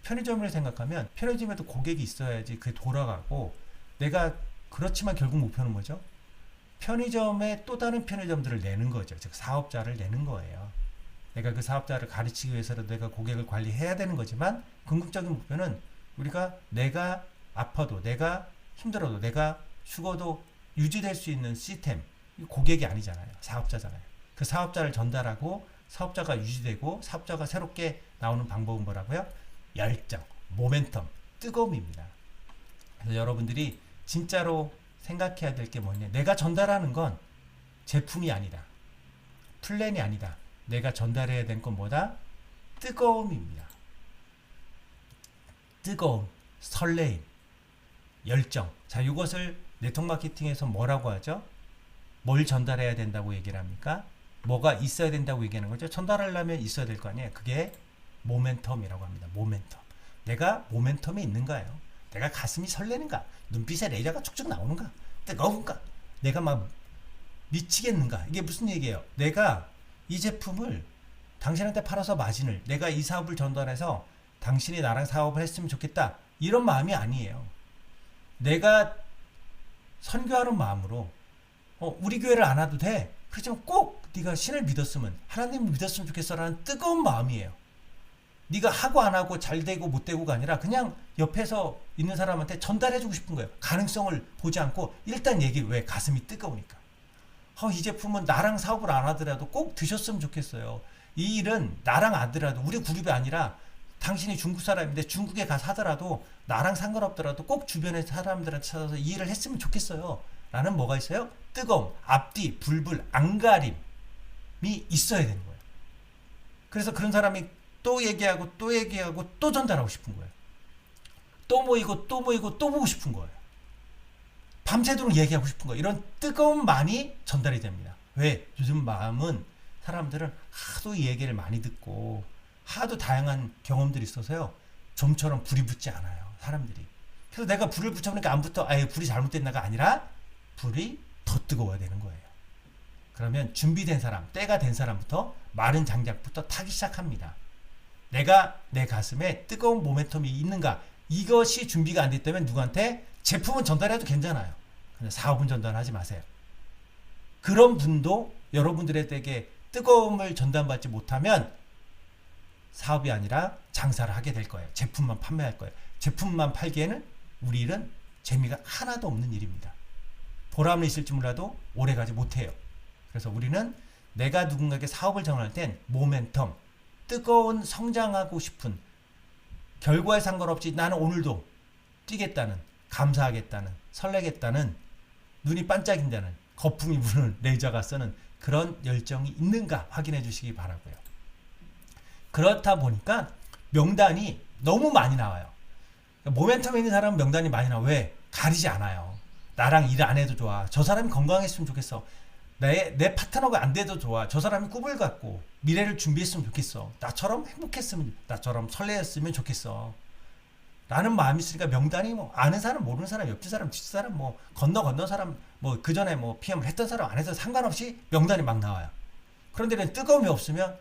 편의점을 생각하면 편의점에도 고객이 있어야지 그게 돌아가고 내가 그렇지만 결국 목표는 뭐죠? 편의점에 또 다른 편의점들을 내는 거죠. 즉 사업자를 내는 거예요. 내가 그 사업자를 가르치기 위해서라도 내가 고객을 관리해야 되는 거지만 궁극적인 목표는 우리가 내가 아파도 내가 힘들어도 내가 죽어도 유지될 수 있는 시스템, 고객이 아니잖아요. 사업자잖아요. 그 사업자를 전달하고 사업자가 유지되고 사업자가 새롭게 나오는 방법은 뭐라고요? 열정, 모멘텀, 뜨거움입니다. 그래서 여러분들이 진짜로 생각해야 될 게 뭐냐, 내가 전달하는 건 제품이 아니다, 플랜이 아니다. 내가 전달해야 될 건 뭐다? 뜨거움입니다. 뜨거움, 설레임, 열정. 자, 이것을 네트워크 마케팅에서 뭐라고 하죠? 뭘 전달해야 된다고 얘기를 합니까? 뭐가 있어야 된다고 얘기하는 거죠? 전달하려면 있어야 될 거 아니에요? 그게 모멘텀이라고 합니다. 모멘텀. 내가 모멘텀이 있는가요? 내가 가슴이 설레는가? 눈빛에 레이저가 쭉쭉 나오는가? 뜨거운가? 내가 막 미치겠는가? 이게 무슨 얘기예요? 내가 이 제품을 당신한테 팔아서 마진을, 내가 이 사업을 전달해서 당신이 나랑 사업을 했으면 좋겠다, 이런 마음이 아니에요. 내가 선교하는 마음으로 우리 교회를 안 와도 돼, 그렇지만 꼭 네가 신을 믿었으면, 하나님을 믿었으면 좋겠어라는 뜨거운 마음이에요. 네가 하고 안 하고 잘 되고 못 되고가 아니라 그냥 옆에서 있는 사람한테 전달해주고 싶은 거예요. 가능성을 보지 않고 일단 얘기. 왜? 가슴이 뜨거우니까. 이 제품은 나랑 사업을 안 하더라도 꼭 드셨으면 좋겠어요. 이 일은 나랑 하더라도, 우리 그룹이 아니라 당신이 중국 사람인데 중국에 가서 하더라도 나랑 상관없더라도 꼭 주변의 사람들한테 찾아서 이 일을 했으면 좋겠어요. 라는 뭐가 있어요? 뜨거움, 앞뒤, 불불, 안가림이 있어야 되는 거예요. 그래서 그런 사람이 또 얘기하고 또 얘기하고 또 전달하고 싶은 거예요. 또 모이고 또 모이고 또 보고 싶은 거예요. 밤새도록 얘기하고 싶은 거예요. 이런 뜨거움만이 전달이 됩니다. 왜? 요즘 마음은, 사람들은 하도 이 얘기를 많이 듣고 하도 다양한 경험들이 있어서요, 좀처럼 불이 붙지 않아요, 사람들이. 그래서 내가 불을 붙여보니까 안 붙어. 불이 잘못됐나가 아니라 불이 더 뜨거워야 되는 거예요. 그러면 준비된 사람, 때가 된 사람부터 마른 장작부터 타기 시작합니다. 내가 내 가슴에 뜨거운 모멘텀이 있는가? 이것이 준비가 안 됐다면 누구한테? 제품은 전달해도 괜찮아요. 근데 사업은 전달하지 마세요. 그런 분도 여러분들에게 뜨거움을 전달받지 못하면 사업이 아니라 장사를 하게 될 거예요. 제품만 판매할 거예요. 제품만 팔기에는 우리 일은 재미가 하나도 없는 일입니다. 보람은 있을지 몰라도 오래가지 못해요. 그래서 우리는 내가 누군가에게 사업을 정할 땐 모멘텀, 뜨거운 성장하고 싶은, 결과에 상관없이 나는 오늘도 뛰겠다는, 감사하겠다는, 설레겠다는, 눈이 반짝인다는, 거품이 부는 레이저가 쓰는 그런 열정이 있는가 확인해 주시기 바라고요. 그렇다 보니까 명단이 너무 많이 나와요. 모멘텀에 있는 사람은 명단이 많이 나와. 왜? 가리지 않아요. 나랑 일 안 해도 좋아. 저 사람이 건강했으면 좋겠어. 내 파트너가 안 돼도 좋아. 저 사람이 꿈을 갖고 미래를 준비했으면 좋겠어. 나처럼 행복했으면, 나처럼 설레었으면 좋겠어. 라는 마음이 있으니까 명단이 뭐 아는 사람, 모르는 사람, 옆집 사람, 뒷 사람, 뭐 건너 사람, 뭐 그 전에 뭐 PM을 했던 사람 안 해서 상관없이 명단이 막 나와요. 그런데 뜨거움이 없으면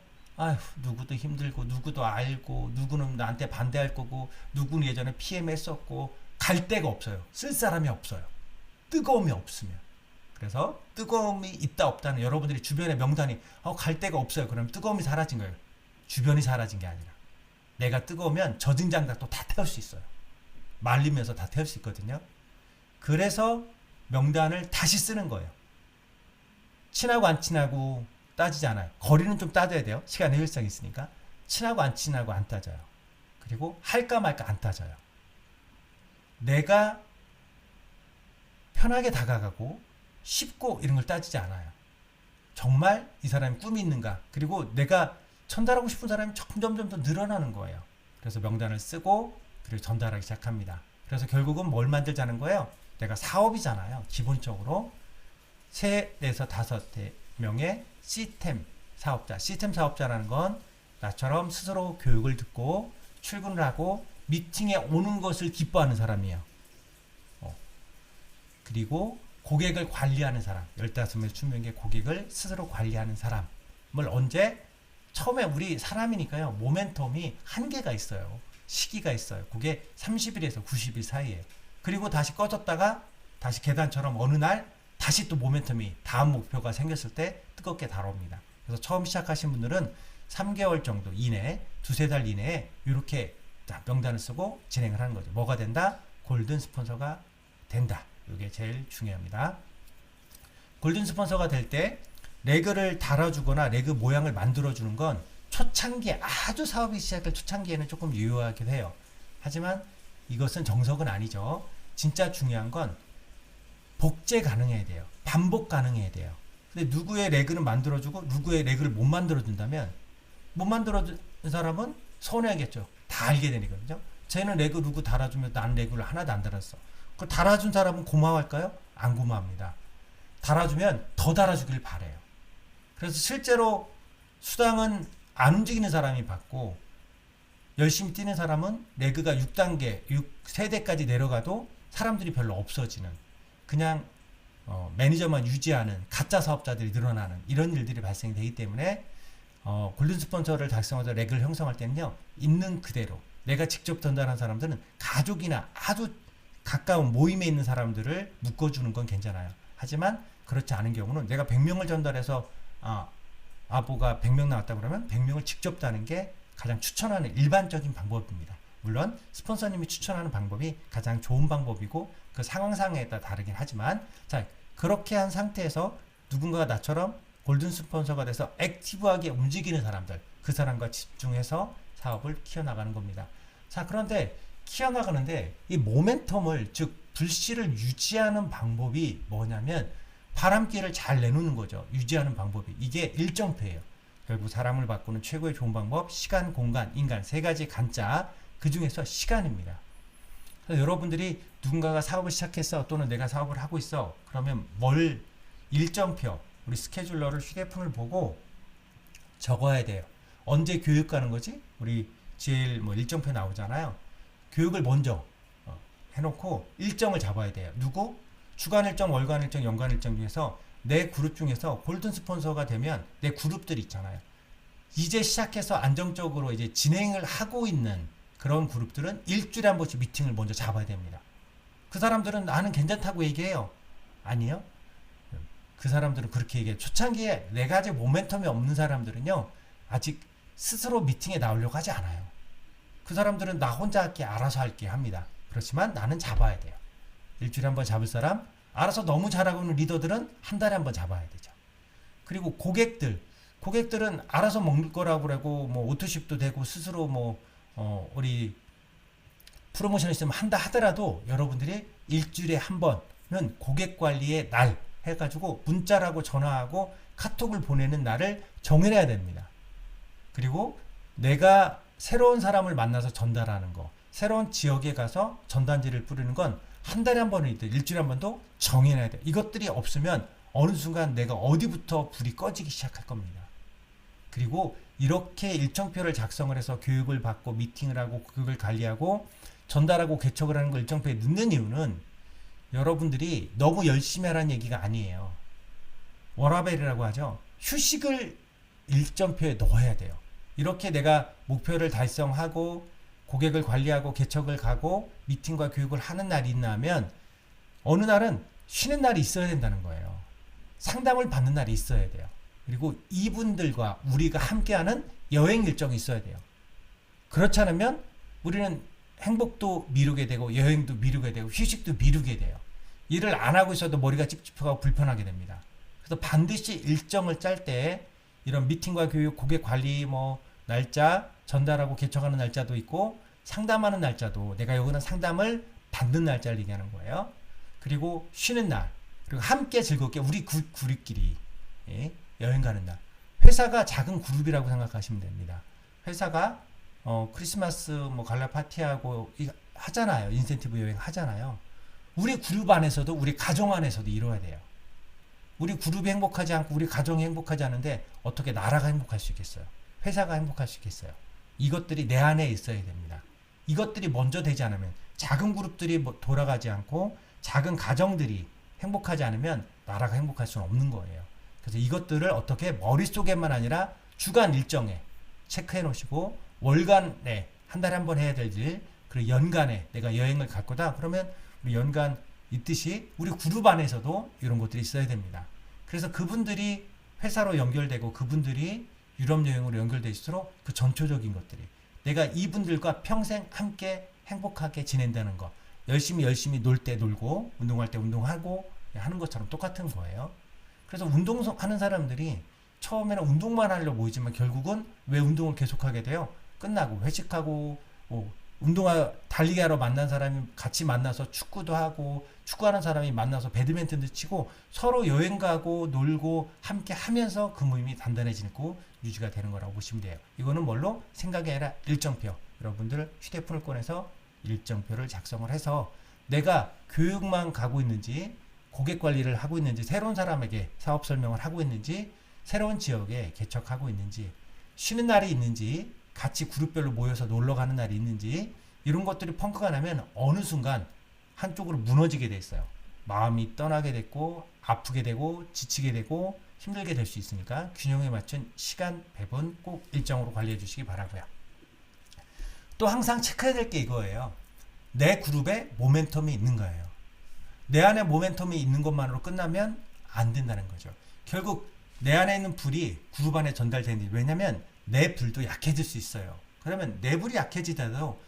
누구도 힘들고, 누구도 알고, 누구는 나한테 반대할 거고, 누구는 예전에 PM 했었고, 갈 데가 없어요. 쓸 사람이 없어요. 뜨거움이 없으면. 그래서 뜨거움이 있다 없다는, 여러분들이 주변에 명단이 갈 데가 없어요. 그럼 뜨거움이 사라진 거예요. 주변이 사라진 게 아니라. 내가 뜨거우면 젖은 장작도 다 태울 수 있어요. 말리면서 다 태울 수 있거든요. 그래서 명단을 다시 쓰는 거예요. 친하고 안 친하고 따지지 않아요. 거리는 좀 따져야 돼요. 시간의 효율성이 있으니까. 친하고 안 친하고 안 따져요. 그리고 할까 말까 안 따져요. 내가 편하게 다가가고 쉽고 이런 걸 따지지 않아요. 정말 이 사람이 꿈이 있는가? 그리고 내가 전달하고 싶은 사람이 점점 더 늘어나는 거예요. 그래서 명단을 쓰고 그리고 전달하기 시작합니다. 그래서 결국은 뭘 만들자는 거예요? 내가 사업이잖아요. 기본적으로 3에서 5명의 시스템 사업자. 시스템 사업자라는 건 나처럼 스스로 교육을 듣고 출근을 하고 미팅에 오는 것을 기뻐하는 사람이에요. 그리고 고객을 관리하는 사람. 15명에서 20명의 고객을 스스로 관리하는 사람을 언제? 처음에 우리 사람이니까요. 모멘텀이 한계가 있어요. 시기가 있어요. 그게 30일에서 90일 사이에. 그리고 다시 꺼졌다가 다시 계단처럼 어느 날 다시 또 모멘텀이 다음 목표가 생겼을 때 뜨겁게 다뤄옵니다. 그래서 처음 시작하신 분들은 3개월 정도 이내, 두세 달 이내에 이렇게 명단을 쓰고 진행을 하는 거죠. 뭐가 된다? 골든 스폰서가 된다. 이게 제일 중요합니다. 골든 스폰서가 될 때 레그를 달아주거나 레그 모양을 만들어주는 건 초창기에, 아주 사업이 시작할 초창기에는 조금 유효하기도 해요. 하지만 이것은 정석은 아니죠. 진짜 중요한 건 복제 가능해야 돼요. 반복 가능해야 돼요. 근데 누구의 레그는 만들어주고 누구의 레그를 못 만들어준다면 못 만들어준 사람은 서운해하겠죠. 다 알게 되니까요. 쟤는 레그 누구 달아주면 난 레그를 하나도 안 달았어. 그걸 달아준 사람은 고마워할까요? 안 고마워합니다. 달아주면 더 달아주길 바래요. 그래서 실제로 수당은 안 움직이는 사람이 받고 열심히 뛰는 사람은 레그가 6단계, 6세대까지 내려가도 사람들이 별로 없어지는, 그냥 매니저만 유지하는 가짜 사업자들이 늘어나는 이런 일들이 발생되기 때문에 골든 스폰서를 달성해서 레그를 형성할 때는요, 있는 그대로 내가 직접 전달한 사람들은 가족이나 아주 가까운 모임에 있는 사람들을 묶어주는 건 괜찮아요. 하지만 그렇지 않은 경우는 내가 100명을 전달해서 아보가 100명 나왔다 그러면 100명을 직접 따는 게 가장 추천하는 일반적인 방법입니다. 물론 스폰서님이 추천하는 방법이 가장 좋은 방법이고 그 상황상에 따라 다르긴 하지만, 자, 그렇게 한 상태에서 누군가가 나처럼 골든 스폰서가 돼서 액티브하게 움직이는 사람들, 그 사람과 집중해서 사업을 키워나가는 겁니다. 자, 그런데 키워나가는데 이 모멘텀을, 즉 불씨를 유지하는 방법이 뭐냐면 바람기를 잘 내놓는 거죠. 유지하는 방법이. 이게 일정표예요. 결국 사람을 바꾸는 최고의 좋은 방법, 시간, 공간, 인간, 세 가지 간자, 그 중에서 시간입니다. 그래서 여러분들이 누군가가 사업을 시작했어, 또는 내가 사업을 하고 있어, 그러면 일정표, 우리 스케줄러를, 휴대폰을 보고 적어야 돼요. 언제 교육 가는 거지? 우리 제일 일정표 나오잖아요. 교육을 먼저 해놓고 일정을 잡아야 돼요. 누구? 주간 일정, 월간 일정, 연간 일정 중에서 내 그룹 중에서 골든 스폰서가 되면 내 그룹들이 있잖아요. 이제 시작해서 안정적으로 이제 진행을 하고 있는 그런 그룹들은 일주일에 한 번씩 미팅을 먼저 잡아야 됩니다. 그 사람들은 나는 괜찮다고 얘기해요. 아니요. 그 사람들은 그렇게 얘기해요. 초창기에 내가 아직 모멘텀이 없는 사람들은요, 아직 스스로 미팅에 나오려고 하지 않아요. 그 사람들은 나 혼자 할게, 알아서 할게 합니다. 그렇지만 나는 잡아야 돼요. 일주일에 한 번 잡을 사람, 알아서 너무 잘하고 있는 리더들은 한 달에 한 번 잡아야 되죠. 그리고 고객들은 알아서 먹을 거라고 그러고 오토십도 되고 스스로 우리 프로모션 있으면 한다 하더라도 여러분들이 일주일에 한 번은 고객 관리의 날 해가지고 문자라고 전화하고 카톡을 보내는 날을 정해놔야 됩니다. 그리고 내가 새로운 사람을 만나서 전달하는 거, 새로운 지역에 가서 전단지를 뿌리는 건 한 달에 한 번이든 일주일에 한 번도 정해놔야 돼. 이것들이 없으면 어느 순간 내가 어디부터 불이 꺼지기 시작할 겁니다. 그리고 이렇게 일정표를 작성을 해서 교육을 받고 미팅을 하고 교육을 관리하고 전달하고 개척을 하는 걸 일정표에 넣는 이유는 여러분들이 너무 열심히 하라는 얘기가 아니에요. 워라벨이라고 하죠. 휴식을 일정표에 넣어야 돼요. 이렇게 내가 목표를 달성하고 고객을 관리하고 개척을 가고 미팅과 교육을 하는 날이 있나면 어느 날은 쉬는 날이 있어야 된다는 거예요. 상담을 받는 날이 있어야 돼요. 그리고 이분들과 우리가 함께하는 여행 일정이 있어야 돼요. 그렇지 않으면 우리는 행복도 미루게 되고 여행도 미루게 되고 휴식도 미루게 돼요. 일을 안 하고 있어도 머리가 찝찝하고 불편하게 됩니다. 그래서 반드시 일정을 짤 때 이런 미팅과 교육, 고객 관리 날짜, 전달하고 개척하는 날짜도 있고 상담하는 날짜도, 내가 여기는 상담을 받는 날짜를 얘기하는 거예요. 그리고 쉬는 날, 그리고 함께 즐겁게 우리 그룹끼리 여행 가는 날. 회사가 작은 그룹이라고 생각하시면 됩니다. 회사가 크리스마스 갈라 파티하고 하잖아요. 인센티브 여행 하잖아요. 우리 그룹 안에서도, 우리 가정 안에서도 이루어야 돼요. 우리 그룹이 행복하지 않고 우리 가정이 행복하지 않은데 어떻게 나라가 행복할 수 있겠어요? 회사가 행복할 수 있겠어요? 이것들이 내 안에 있어야 됩니다. 이것들이 먼저 되지 않으면, 작은 그룹들이 돌아가지 않고 작은 가정들이 행복하지 않으면 나라가 행복할 수는 없는 거예요. 그래서 이것들을 어떻게 머릿속에만 아니라 주간 일정에 체크해 놓으시고, 월간에 한 달에 한 번 해야 될 일, 그리고 연간에 내가 여행을 갈 거다 그러면 우리 연간 있듯이 우리 그룹 안에서도 이런 것들이 있어야 됩니다. 그래서 그분들이 회사로 연결되고 그분들이 유럽 여행으로 연결될수록 그 전초적인 것들이 내가 이분들과 평생 함께 행복하게 지낸다는 거, 열심히 놀 때 놀고 운동할 때 운동하고 하는 것처럼 똑같은 거예요. 그래서 운동하는 사람들이 처음에는 운동만 하려고 모이지만 결국은 왜 운동을 계속하게 돼요? 끝나고 회식하고 달리기 하러 만난 사람이 같이 만나서 축구도 하고, 축구하는 사람이 만나서 배드민턴도 치고, 서로 여행 가고 놀고 함께 하면서 그 모임이 단단해지고 유지가 되는 거라고 보시면 돼요. 이거는 뭘로? 생각이 아니라 일정표. 여러분들 휴대폰을 꺼내서 일정표를 작성을 해서 내가 교육만 가고 있는지, 고객 관리를 하고 있는지, 새로운 사람에게 사업 설명을 하고 있는지, 새로운 지역에 개척하고 있는지, 쉬는 날이 있는지, 같이 그룹별로 모여서 놀러 가는 날이 있는지, 이런 것들이 펑크가 나면 어느 순간 한쪽으로 무너지게 돼 있어요. 마음이 떠나게 됐고, 아프게 되고, 지치게 되고, 힘들게 될 수 있으니까 균형에 맞춘 시간 배분 꼭 일정으로 관리해 주시기 바라고요. 또 항상 체크해야 될 게 이거예요. 내 그룹에 모멘텀이 있는 거예요. 내 안에 모멘텀이 있는 것만으로 끝나면 안 된다는 거죠. 결국 내 안에 있는 불이 그룹 안에 전달되는지, 왜냐면 내 불도 약해질 수 있어요. 그러면 내 불이 약해지더라도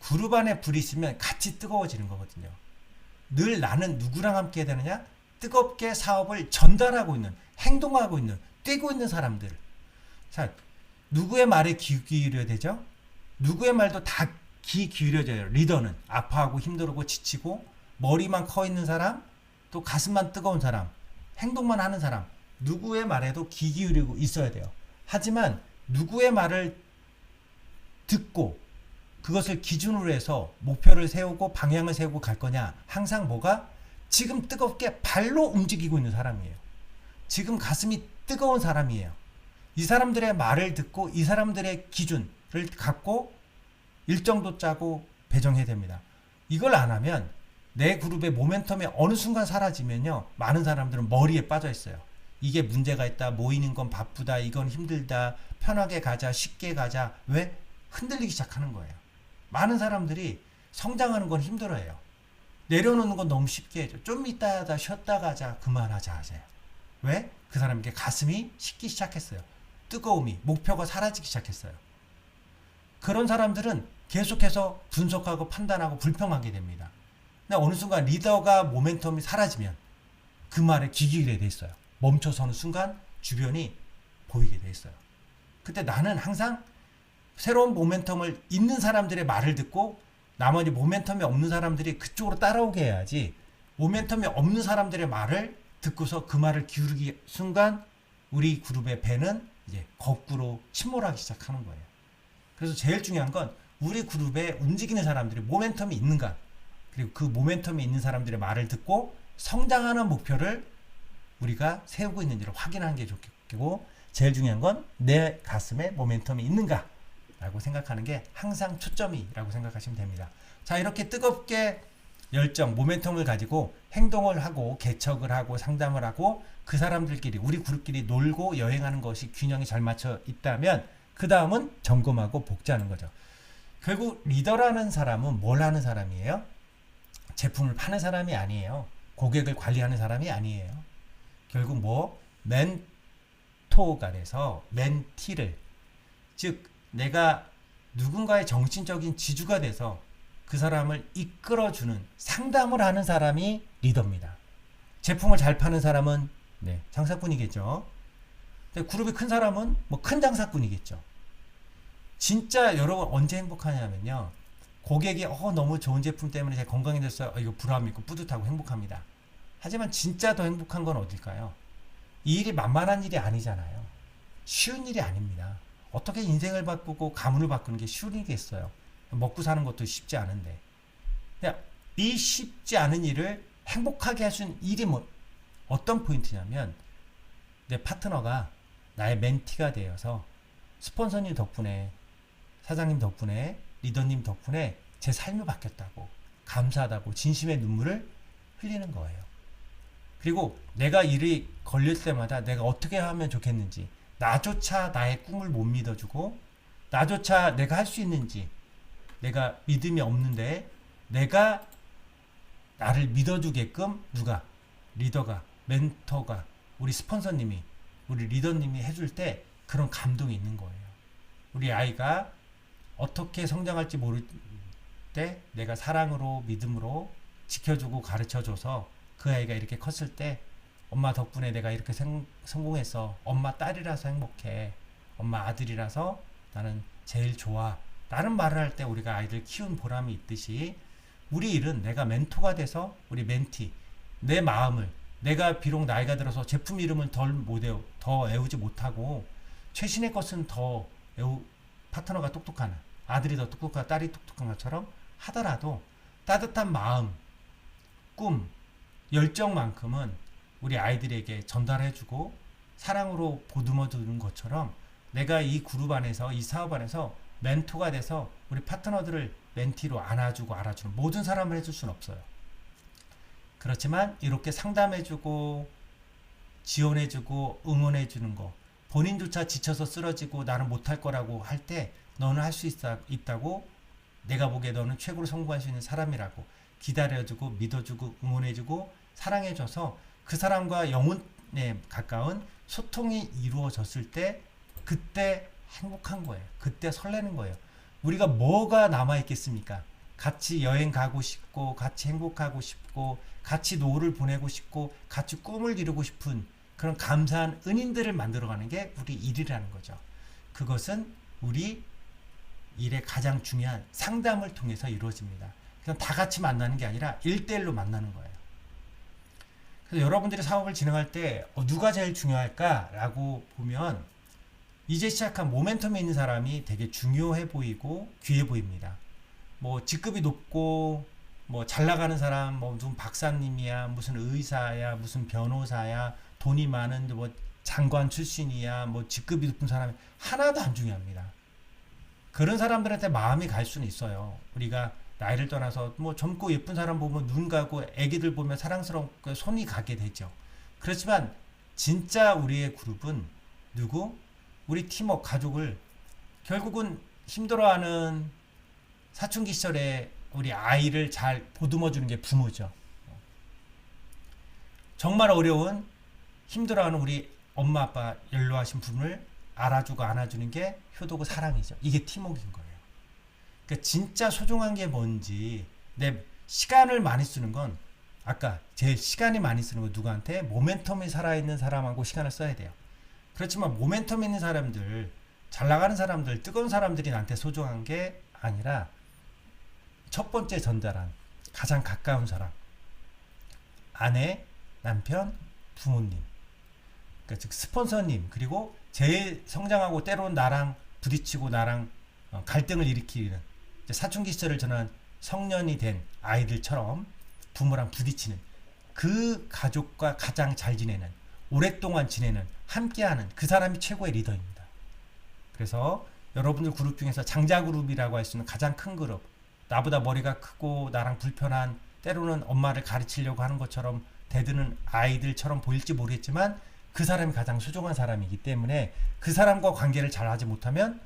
그룹 안에 불이 있으면 같이 뜨거워지는 거거든요. 늘 나는 누구랑 함께 해야 되느냐? 뜨겁게 사업을 전달하고 있는, 행동하고 있는, 뛰고 있는 사람들. 자, 누구의 말에 귀 기울여야 되죠? 누구의 말도 다 귀 기울여져요. 리더는 아파하고 힘들고 지치고 머리만 커 있는 사람, 또 가슴만 뜨거운 사람, 행동만 하는 사람, 누구의 말에도 귀 기울이고 있어야 돼요. 하지만 누구의 말을 듣고 그것을 기준으로 해서 목표를 세우고 방향을 세우고 갈 거냐? 항상 뭐가? 지금 뜨겁게 발로 움직이고 있는 사람이에요. 지금 가슴이 뜨거운 사람이에요. 이 사람들의 말을 듣고 이 사람들의 기준을 갖고 일정도 짜고 배정해야 됩니다. 이걸 안 하면 내 그룹의 모멘텀이 어느 순간 사라지면요, 많은 사람들은 머리에 빠져 있어요. 이게 문제가 있다, 모이는 건 바쁘다, 이건 힘들다, 편하게 가자, 쉽게 가자. 왜? 흔들리기 시작하는 거예요. 많은 사람들이 성장하는 건 힘들어해요. 내려놓는 건 너무 쉽게 해줘. 좀 이따 하다 쉬었다 가자, 그만하자 하세요. 왜? 그 사람에게 가슴이 식기 시작했어요. 뜨거움이, 목표가 사라지기 시작했어요. 그런 사람들은 계속해서 분석하고 판단하고 불평하게 됩니다. 근데 어느 순간 리더가 모멘텀이 사라지면 그 말에 귀 기울이게 돼 있어요. 멈춰서는 순간 주변이 보이게 돼 있어요. 그때 나는 항상 새로운 모멘텀을 있는 사람들의 말을 듣고 나머지 모멘텀이 없는 사람들이 그쪽으로 따라오게 해야지, 모멘텀이 없는 사람들의 말을 듣고서 그 말을 기울이기 순간 우리 그룹의 배는 이제 거꾸로 침몰하기 시작하는 거예요. 그래서 제일 중요한 건 우리 그룹에 움직이는 사람들이 모멘텀이 있는가, 그리고 그 모멘텀이 있는 사람들의 말을 듣고 성장하는 목표를 우리가 세우고 있는지를 확인하는 게 좋겠고, 제일 중요한 건 내 가슴에 모멘텀이 있는가 라고 생각하는 게 항상 초점이라고 생각하시면 됩니다. 자, 이렇게 뜨겁게 열정, 모멘텀을 가지고 행동을 하고 개척을 하고 상담을 하고 그 사람들끼리, 우리 그룹끼리 놀고 여행하는 것이 균형이 잘 맞춰 있다면 그 다음은 점검하고 복제하는 거죠. 결국 리더라는 사람은 뭘 하는 사람이에요? 제품을 파는 사람이 아니에요. 고객을 관리하는 사람이 아니에요. 결국 뭐 멘토가 돼서 멘티를, 즉 내가 누군가의 정신적인 지주가 돼서 그 사람을 이끌어주는, 상담을 하는 사람이 리더입니다. 제품을 잘 파는 사람은 장사꾼이겠죠. 근데 그룹이 큰 사람은 뭐 큰 장사꾼이겠죠. 진짜 여러분 언제 행복하냐면요, 고객이 너무 좋은 제품 때문에 제 건강해졌어요. 이거 보람 있고 뿌듯하고 행복합니다. 하지만 진짜 더 행복한 건 어딜까요? 이 일이 만만한 일이 아니잖아요. 쉬운 일이 아닙니다. 어떻게 인생을 바꾸고 가문을 바꾸는 게 쉬운 일이겠어요. 먹고 사는 것도 쉽지 않은데. 이 쉽지 않은 일을 행복하게 할 수 있는 일이 어떤 포인트냐면, 내 파트너가 나의 멘티가 되어서 스폰서님 덕분에, 사장님 덕분에, 리더님 덕분에 제 삶이 바뀌었다고, 감사하다고 진심의 눈물을 흘리는 거예요. 그리고 내가 일이 걸릴 때마다 내가 어떻게 하면 좋겠는지, 나조차 나의 꿈을 못 믿어주고, 나조차 내가 할 수 있는지 내가 믿음이 없는데, 내가 나를 믿어주게끔 누가? 리더가, 멘토가, 우리 스폰서님이, 우리 리더님이 해줄 때 그런 감동이 있는 거예요. 우리 아이가 어떻게 성장할지 모를 때 내가 사랑으로 믿음으로 지켜주고 가르쳐줘서 그 아이가 이렇게 컸을 때 엄마 덕분에 내가 이렇게 성공해서 엄마 딸이라서 행복해, 엄마 아들이라서 나는 제일 좋아 라는 말을 할 때 우리가 아이들 키운 보람이 있듯이 우리 일은 내가 멘토가 돼서 우리 멘티 내 마음을 내가 비록 나이가 들어서 제품 이름을 더 애우지 못하고 최신의 것은 더 파트너가 똑똑한 아들이 더 똑똑하고 딸이 똑똑한 것처럼 하더라도 따뜻한 마음, 꿈, 열정만큼은 우리 아이들에게 전달해주고 사랑으로 보듬어주는 것처럼 내가 이 그룹 안에서 이 사업 안에서 멘토가 돼서 우리 파트너들을 멘티로 안아주고 알아주는 모든 사람을 해줄 수는 없어요. 그렇지만 이렇게 상담해주고 지원해주고 응원해주는 거 본인조차 지쳐서 쓰러지고 나는 못할 거라고 할 때 너는 할 수 있다고 내가 보기에 너는 최고로 성공할 수 있는 사람이라고 기다려주고 믿어주고 응원해주고 사랑해줘서 그 사람과 영혼에 가까운 소통이 이루어졌을 때 그때 행복한 거예요. 그때 설레는 거예요. 우리가 뭐가 남아있겠습니까? 같이 여행 가고 싶고 같이 행복하고 싶고 같이 노후를 보내고 싶고 같이 꿈을 이루고 싶은 그런 감사한 은인들을 만들어가는 게 우리 일이라는 거죠. 그것은 우리 일의 가장 중요한 상담을 통해서 이루어집니다. 그냥 다 같이 만나는 게 아니라 1대1로 만나는 거예요. 그래서 여러분들이 사업을 진행할 때 누가 제일 중요할까라고 보면 이제 시작한 모멘텀에 있는 사람이 되게 중요해 보이고 귀해 보입니다. 뭐 직급이 높고 뭐 잘 나가는 사람 뭐 무슨 박사님이야 무슨 의사야 무슨 변호사야 돈이 많은 뭐 장관 출신이야 뭐 직급이 높은 사람이 하나도 안 중요합니다. 그런 사람들한테 마음이 갈 수는 있어요. 우리가 나이를 떠나서 뭐 젊고 예쁜 사람 보면 눈 가고 애기들 보면 사랑스럽게 손이 가게 되죠. 그렇지만 진짜 우리의 그룹은 누구? 우리 팀워크 가족을 결국은 힘들어하는 사춘기 시절에 우리 아이를 잘 보듬어 주는 게 부모죠. 정말 어려운 힘들어하는 우리 엄마 아빠 연로하신 분을 알아주고 안아주는 게 효도고 사랑이죠. 이게 팀워크인 거예요. 그러니까 진짜 소중한 게 뭔지 내 시간을 많이 쓰는 건 아까 제일 시간이 많이 쓰는 건 누구한테? 모멘텀이 살아있는 사람하고 시간을 써야 돼요. 그렇지만 모멘텀 있는 사람들 잘 나가는 사람들 뜨거운 사람들이 나한테 소중한 게 아니라 첫 번째 전달한 가장 가까운 사람 아내, 남편, 부모님 그러니까 즉 스폰서님 그리고 제일 성장하고 때로는 나랑 부딪히고 나랑 갈등을 일으키는 사춘기 시절을 지난 성년이 된 아이들처럼 부모랑 부딪히는 그 가족과 가장 잘 지내는 오랫동안 지내는 함께하는 그 사람이 최고의 리더입니다. 그래서 여러분들 그룹 중에서 장자 그룹이라고 할 수 있는 가장 큰 그룹 나보다 머리가 크고 나랑 불편한 때로는 엄마를 가르치려고 하는 것처럼 대드는 아이들처럼 보일지 모르겠지만 그 사람이 가장 소중한 사람이기 때문에 그 사람과 관계를 잘 하지 못하면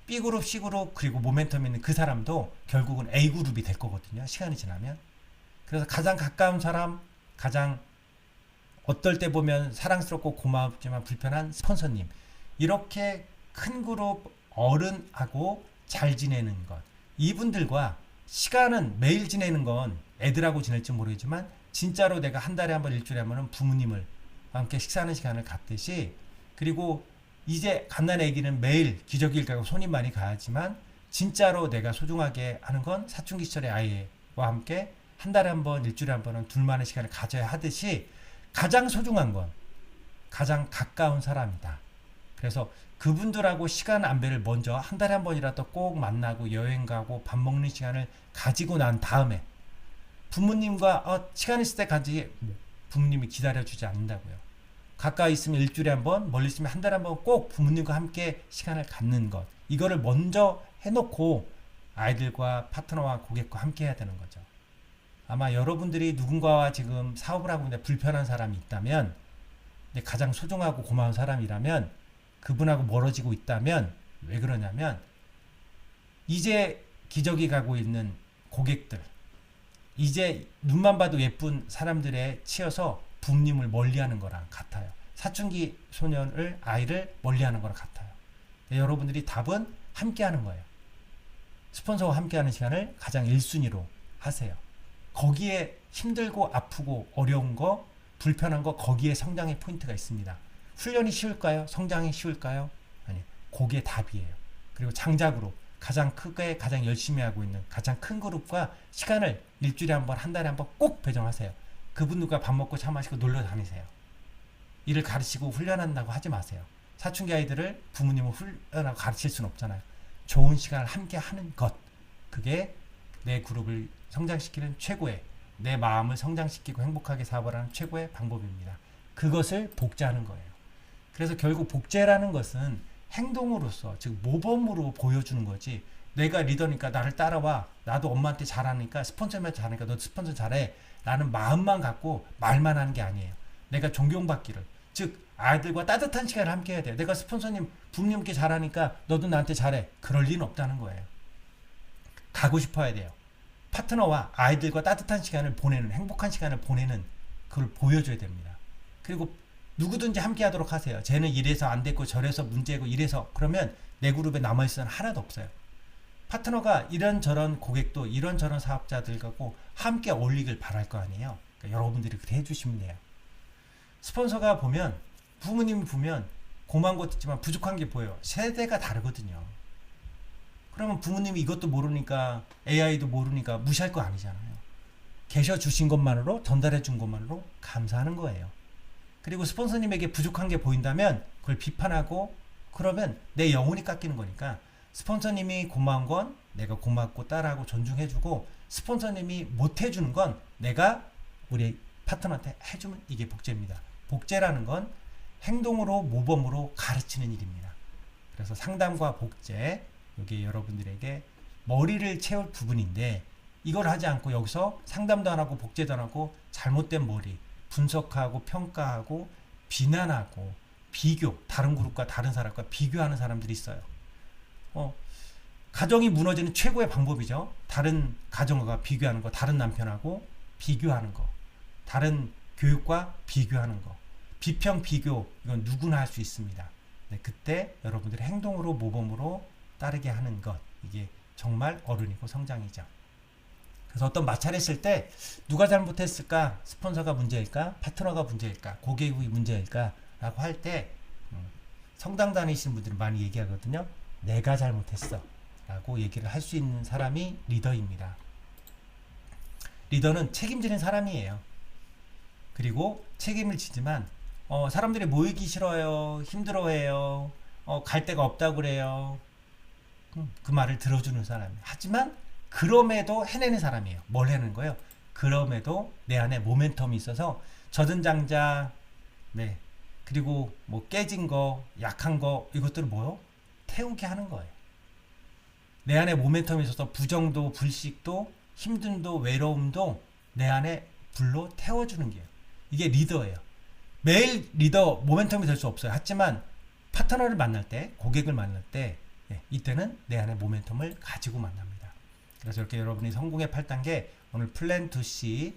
B그룹, C그룹 그리고 모멘텀 있는 그 사람도 결국은 A그룹이 될 거거든요. 시간이 지나면. 그래서 가장 가까운 사람 가장 어떨 때 보면 사랑스럽고 고맙지만 불편한 스폰서님 이렇게 큰 그룹 어른하고 잘 지내는 것 이분들과 시간은 매일 지내는 건 애들하고 지낼지 모르겠지만 진짜로 내가 한 달에 한 번 일주일에 한 번은 부모님을 함께 식사하는 시간을 갖듯이 그리고 이제 갓난 애기는 매일 기저귀를 가고 손이 많이 가야지만 진짜로 내가 소중하게 하는 건 사춘기 시절의 아이와 함께 한 달에 한 번 일주일에 한 번은 둘만의 시간을 가져야 하듯이 가장 소중한 건 가장 가까운 사람이다. 그래서 그분들하고 시간 안배를 먼저 한 달에 한 번이라도 꼭 만나고 여행 가고 밥 먹는 시간을 가지고 난 다음에 부모님과 시간 있을 때까지 부모님이 기다려주지 않는다고요. 가까이 있으면 일주일에 한 번, 멀리 있으면 한 달에 한 번 꼭 부모님과 함께 시간을 갖는 것 이거를 먼저 해놓고 아이들과 파트너와 고객과 함께 해야 되는 거죠. 아마 여러분들이 누군가와 지금 사업을 하고 있는데 불편한 사람이 있다면 근데 가장 소중하고 고마운 사람이라면 그분하고 멀어지고 있다면 왜 그러냐면 이제 기저귀 가고 있는 고객들 이제 눈만 봐도 예쁜 사람들에 치여서 부모님을 멀리하는 거랑 같아요. 사춘기 소년을 아이를 멀리하는 거랑 같아요. 여러분들이 답은 함께 하는 거예요. 스폰서와 함께 하는 시간을 가장 1순위로 하세요. 거기에 힘들고 아프고 어려운 거, 불편한 거, 거기에 성장의 포인트가 있습니다. 훈련이 쉬울까요? 성장이 쉬울까요? 아니, 거기에 답이에요. 그리고 장작으로 가장 크게 가장 열심히 하고 있는 가장 큰 그룹과 시간을 일주일에 한 번, 한 달에 한 번 꼭 배정하세요. 그분들과 밥 먹고 차 마시고 놀러 다니세요. 일을 가르치고 훈련한다고 하지 마세요. 사춘기 아이들을 부모님은 훈련하고 가르칠 수는 없잖아요. 좋은 시간을 함께 하는 것, 그게 내 그룹을 성장시키는 최고의, 내 마음을 성장시키고 행복하게 사업을 하는 최고의 방법입니다. 그것을 복제하는 거예요. 그래서 결국 복제라는 것은 행동으로서, 즉 모범으로 보여주는 거지, 내가 리더니까 나를 따라와, 나도 엄마한테 잘하니까 스폰서한테 잘하니까 너도 스폰서 잘해 라는 마음만 갖고 말만 하는 게 아니에요. 내가 존경받기를, 즉 아이들과 따뜻한 시간을 함께 해야 돼요. 내가 스폰서님 부모님께 잘하니까 너도 나한테 잘해, 그럴 리는 없다는 거예요. 가고 싶어야 돼요. 파트너와 아이들과 따뜻한 시간을 보내는, 행복한 시간을 보내는, 그걸 보여줘야 됩니다. 그리고 누구든지 함께 하도록 하세요. 쟤는 이래서 안 됐고 저래서 문제고 이래서, 그러면 내 그룹에 남아있을 사람 하나도 없어요. 파트너가 이런저런 고객도 이런저런 사업자들하고 함께 어울리길 바랄 거 아니에요. 그러니까 여러분들이 그렇게 해주시면 돼요. 스폰서가 보면, 부모님이 보면 고마운 것도 있지만 부족한 게 보여요. 세대가 다르거든요. 그러면 부모님이 이것도 모르니까, AI도 모르니까 무시할 거 아니잖아요. 계셔 주신 것만으로, 전달해 준 것만으로 감사하는 거예요. 그리고 스폰서님에게 부족한 게 보인다면 그걸 비판하고, 그러면 내 영혼이 깎이는 거니까, 스폰서님이 고마운 건 내가 고맙고 따라하고 존중해주고, 스폰서님이 못해주는 건 내가 우리 파트너한테 해주면, 이게 복제입니다. 복제라는 건 행동으로 모범으로 가르치는 일입니다. 그래서 상담과 복제, 이게 여러분들에게 머리를 채울 부분인데, 이걸 하지 않고 여기서 상담도 안 하고 복제도 안 하고 잘못된 머리, 분석하고 평가하고 비난하고 비교, 다른 그룹과 다른 사람과 비교하는 사람들이 있어요. 가정이 무너지는 최고의 방법이죠. 다른 가정과 비교하는 거, 다른 남편하고 비교하는 거, 다른 교육과 비교하는 거, 비평 비교, 이건 누구나 할 수 있습니다. 네, 그때 여러분들의 행동으로 모범으로 따르게 하는 것, 이게 정말 어른이고 성장이죠. 그래서 어떤 마찰을 했을 때 누가 잘못했을까? 스폰서가 문제일까? 파트너가 문제일까? 고객이 문제일까? 라고 할 때 성당 다니시는 분들은 많이 얘기하거든요. 내가 잘못했어 라고 얘기를 할 수 있는 사람이 리더입니다. 리더는 책임지는 사람이에요. 그리고 책임을 지지만 사람들이 모이기 싫어요, 힘들어해요, 갈 데가 없다고 그래요. 그 말을 들어주는 사람이에요. 하지만 그럼에도 해내는 사람이에요. 뭘 해내는 거예요? 그럼에도 내 안에 모멘텀이 있어서 젖은 장자, 네, 그리고 뭐 깨진 거, 약한 거, 이것들을 뭐요? 태우게 하는 거예요. 내 안에 모멘텀이 있어서 부정도, 불식도, 힘듦도, 외로움도 내 안에 불로 태워주는 게요. 이게 리더예요. 매일 리더 모멘텀이 될 수 없어요. 하지만 파트너를 만날 때, 고객을 만날 때, 이때는 내 안에 모멘텀을 가지고 만납니다. 그래서 이렇게 여러분이 성공의 8단계, 오늘 플랜 2C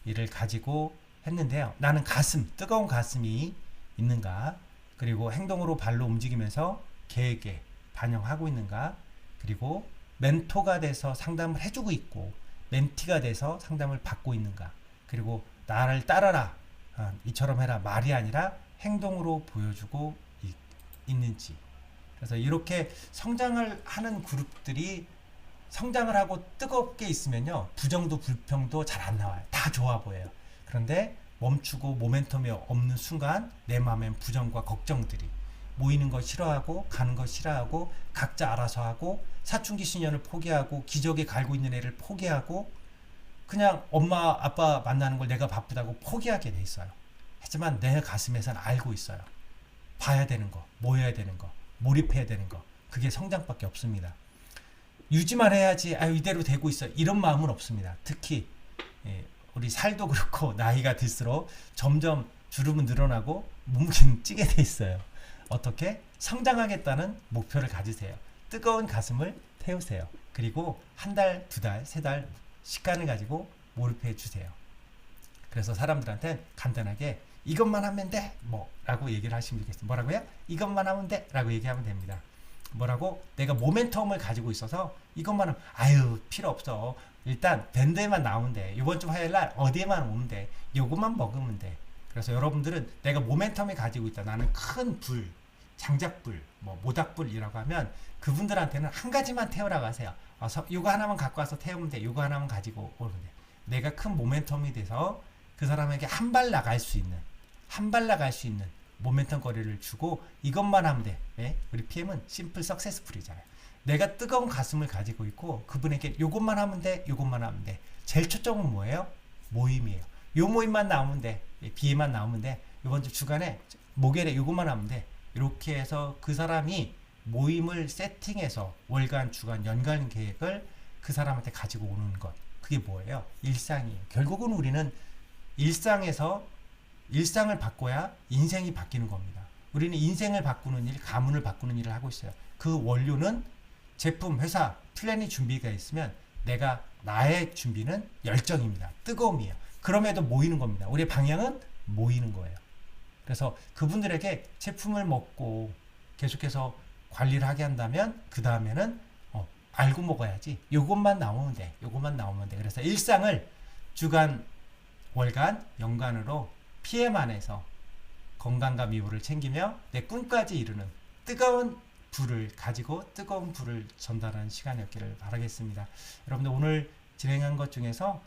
이를 가지고 했는데요. 나는 가슴, 뜨거운 가슴이 있는가, 그리고 행동으로 발로 움직이면서 계획에 반영하고 있는가, 그리고 멘토가 돼서 상담을 해주고 있고 멘티가 돼서 상담을 받고 있는가, 그리고 나를 따라라, 이처럼 해라, 말이 아니라 행동으로 보여주고 있는지. 그래서 이렇게 성장을 하는 그룹들이 성장을 하고 뜨겁게 있으면요, 부정도 불평도 잘 안 나와요. 다 좋아 보여요. 그런데 멈추고 모멘텀이 없는 순간 내 마음엔 부정과 걱정들이 모이는 거 싫어하고 가는 거 싫어하고 각자 알아서 하고 사춘기 신년을 포기하고 기저귀 갈고 있는 애를 포기하고 그냥 엄마 아빠 만나는 걸 내가 바쁘다고 포기하게 돼 있어요. 하지만 내 가슴에선 알고 있어요. 봐야 되는 거, 모여야 되는 거, 몰입해야 되는 거, 그게 성장밖에 없습니다. 유지만 해야지, 이대로 되고 있어, 이런 마음은 없습니다. 특히 우리 살도 그렇고 나이가 들수록 점점 주름은 늘어나고 몸은 찌게 돼 있어요. 어떻게? 성장하겠다는 목표를 가지세요. 뜨거운 가슴을 태우세요. 그리고 한 달, 두 달, 세 달 시간을 가지고 몰입해 주세요. 그래서 사람들한테 간단하게 이것만 하면 돼! 라고 얘기를 하시면 되겠습니다. 뭐라고요? 이것만 하면 돼! 라고 얘기하면 됩니다. 뭐라고? 내가 모멘텀을 가지고 있어서 이것만 하면 아유 필요 없어. 일단 밴드에만 나오면 돼. 이번 주 화요일날 어디에만 오면 돼. 요것만 먹으면 돼. 그래서 여러분들은 내가 모멘텀을 가지고 있다. 나는 큰 불, 장작불, 뭐 모닥불이라고 하면 그분들한테는 한 가지만 태우라고 하세요. 요거 하나만 갖고 와서 태우면 돼. 요거 하나만 가지고 오면 돼. 내가 큰 모멘텀이 돼서 그 사람에게 한 발 나갈 수 있는 모멘텀 거리를 주고 이것만 하면 돼. 네? 우리 PM은 심플 석세스풀이잖아요. 내가 뜨거운 가슴을 가지고 있고 그분에게 요것만 하면 돼. 요것만 하면 돼. 제일 초점은 뭐예요? 모임이에요. 요 모임만 나오면 돼. BM만 나오면 돼. 이번 주 주간에 목요일에 요것만 하면 돼. 이렇게 해서 그 사람이 모임을 세팅해서 월간, 주간, 연간 계획을 그 사람한테 가지고 오는 것. 그게 뭐예요? 일상이에요. 결국은 우리는 일상에서 일상을 바꿔야 인생이 바뀌는 겁니다. 우리는 인생을 바꾸는 일, 가문을 바꾸는 일을 하고 있어요. 그 원료는 제품, 회사, 플랜이 준비가 있으면 나의 준비는 열정입니다. 뜨거움이에요. 그럼에도 모이는 겁니다. 우리의 방향은 모이는 거예요. 그래서 그분들에게 제품을 먹고 계속해서 관리를 하게 한다면 그 다음에는 알고 먹어야지. 요것만 나오면 돼. 요것만 나오면 돼. 그래서 일상을 주간, 월간, 연간으로 PM 안에서 건강과 미모를 챙기며 내 꿈까지 이루는 뜨거운 불을 가지고 뜨거운 불을 전달하는 시간이었기를 바라겠습니다. 여러분들 오늘 진행한 것 중에서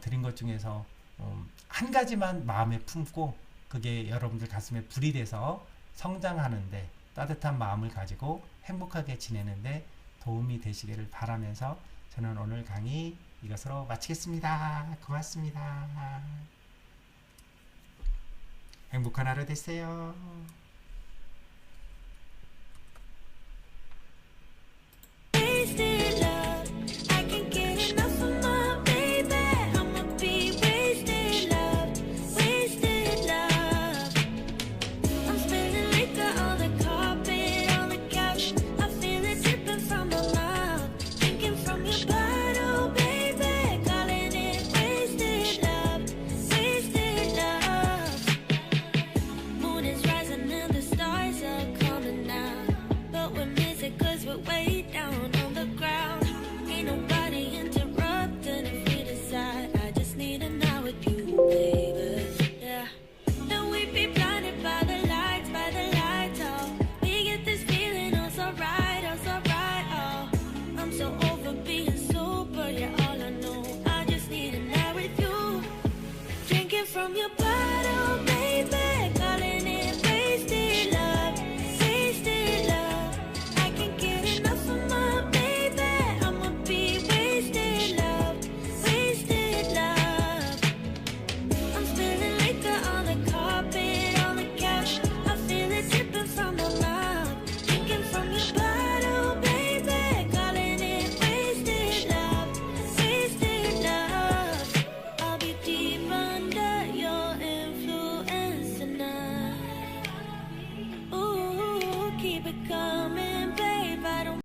드린 것 중에서 한 가지만 마음에 품고 그게 여러분들 가슴에 불이 돼서 성장하는데 따뜻한 마음을 가지고 행복하게 지내는데 도움이 되시기를 바라면서 저는 오늘 강의 이것으로 마치겠습니다. 고맙습니다. 행복한 하루 되세요. From your body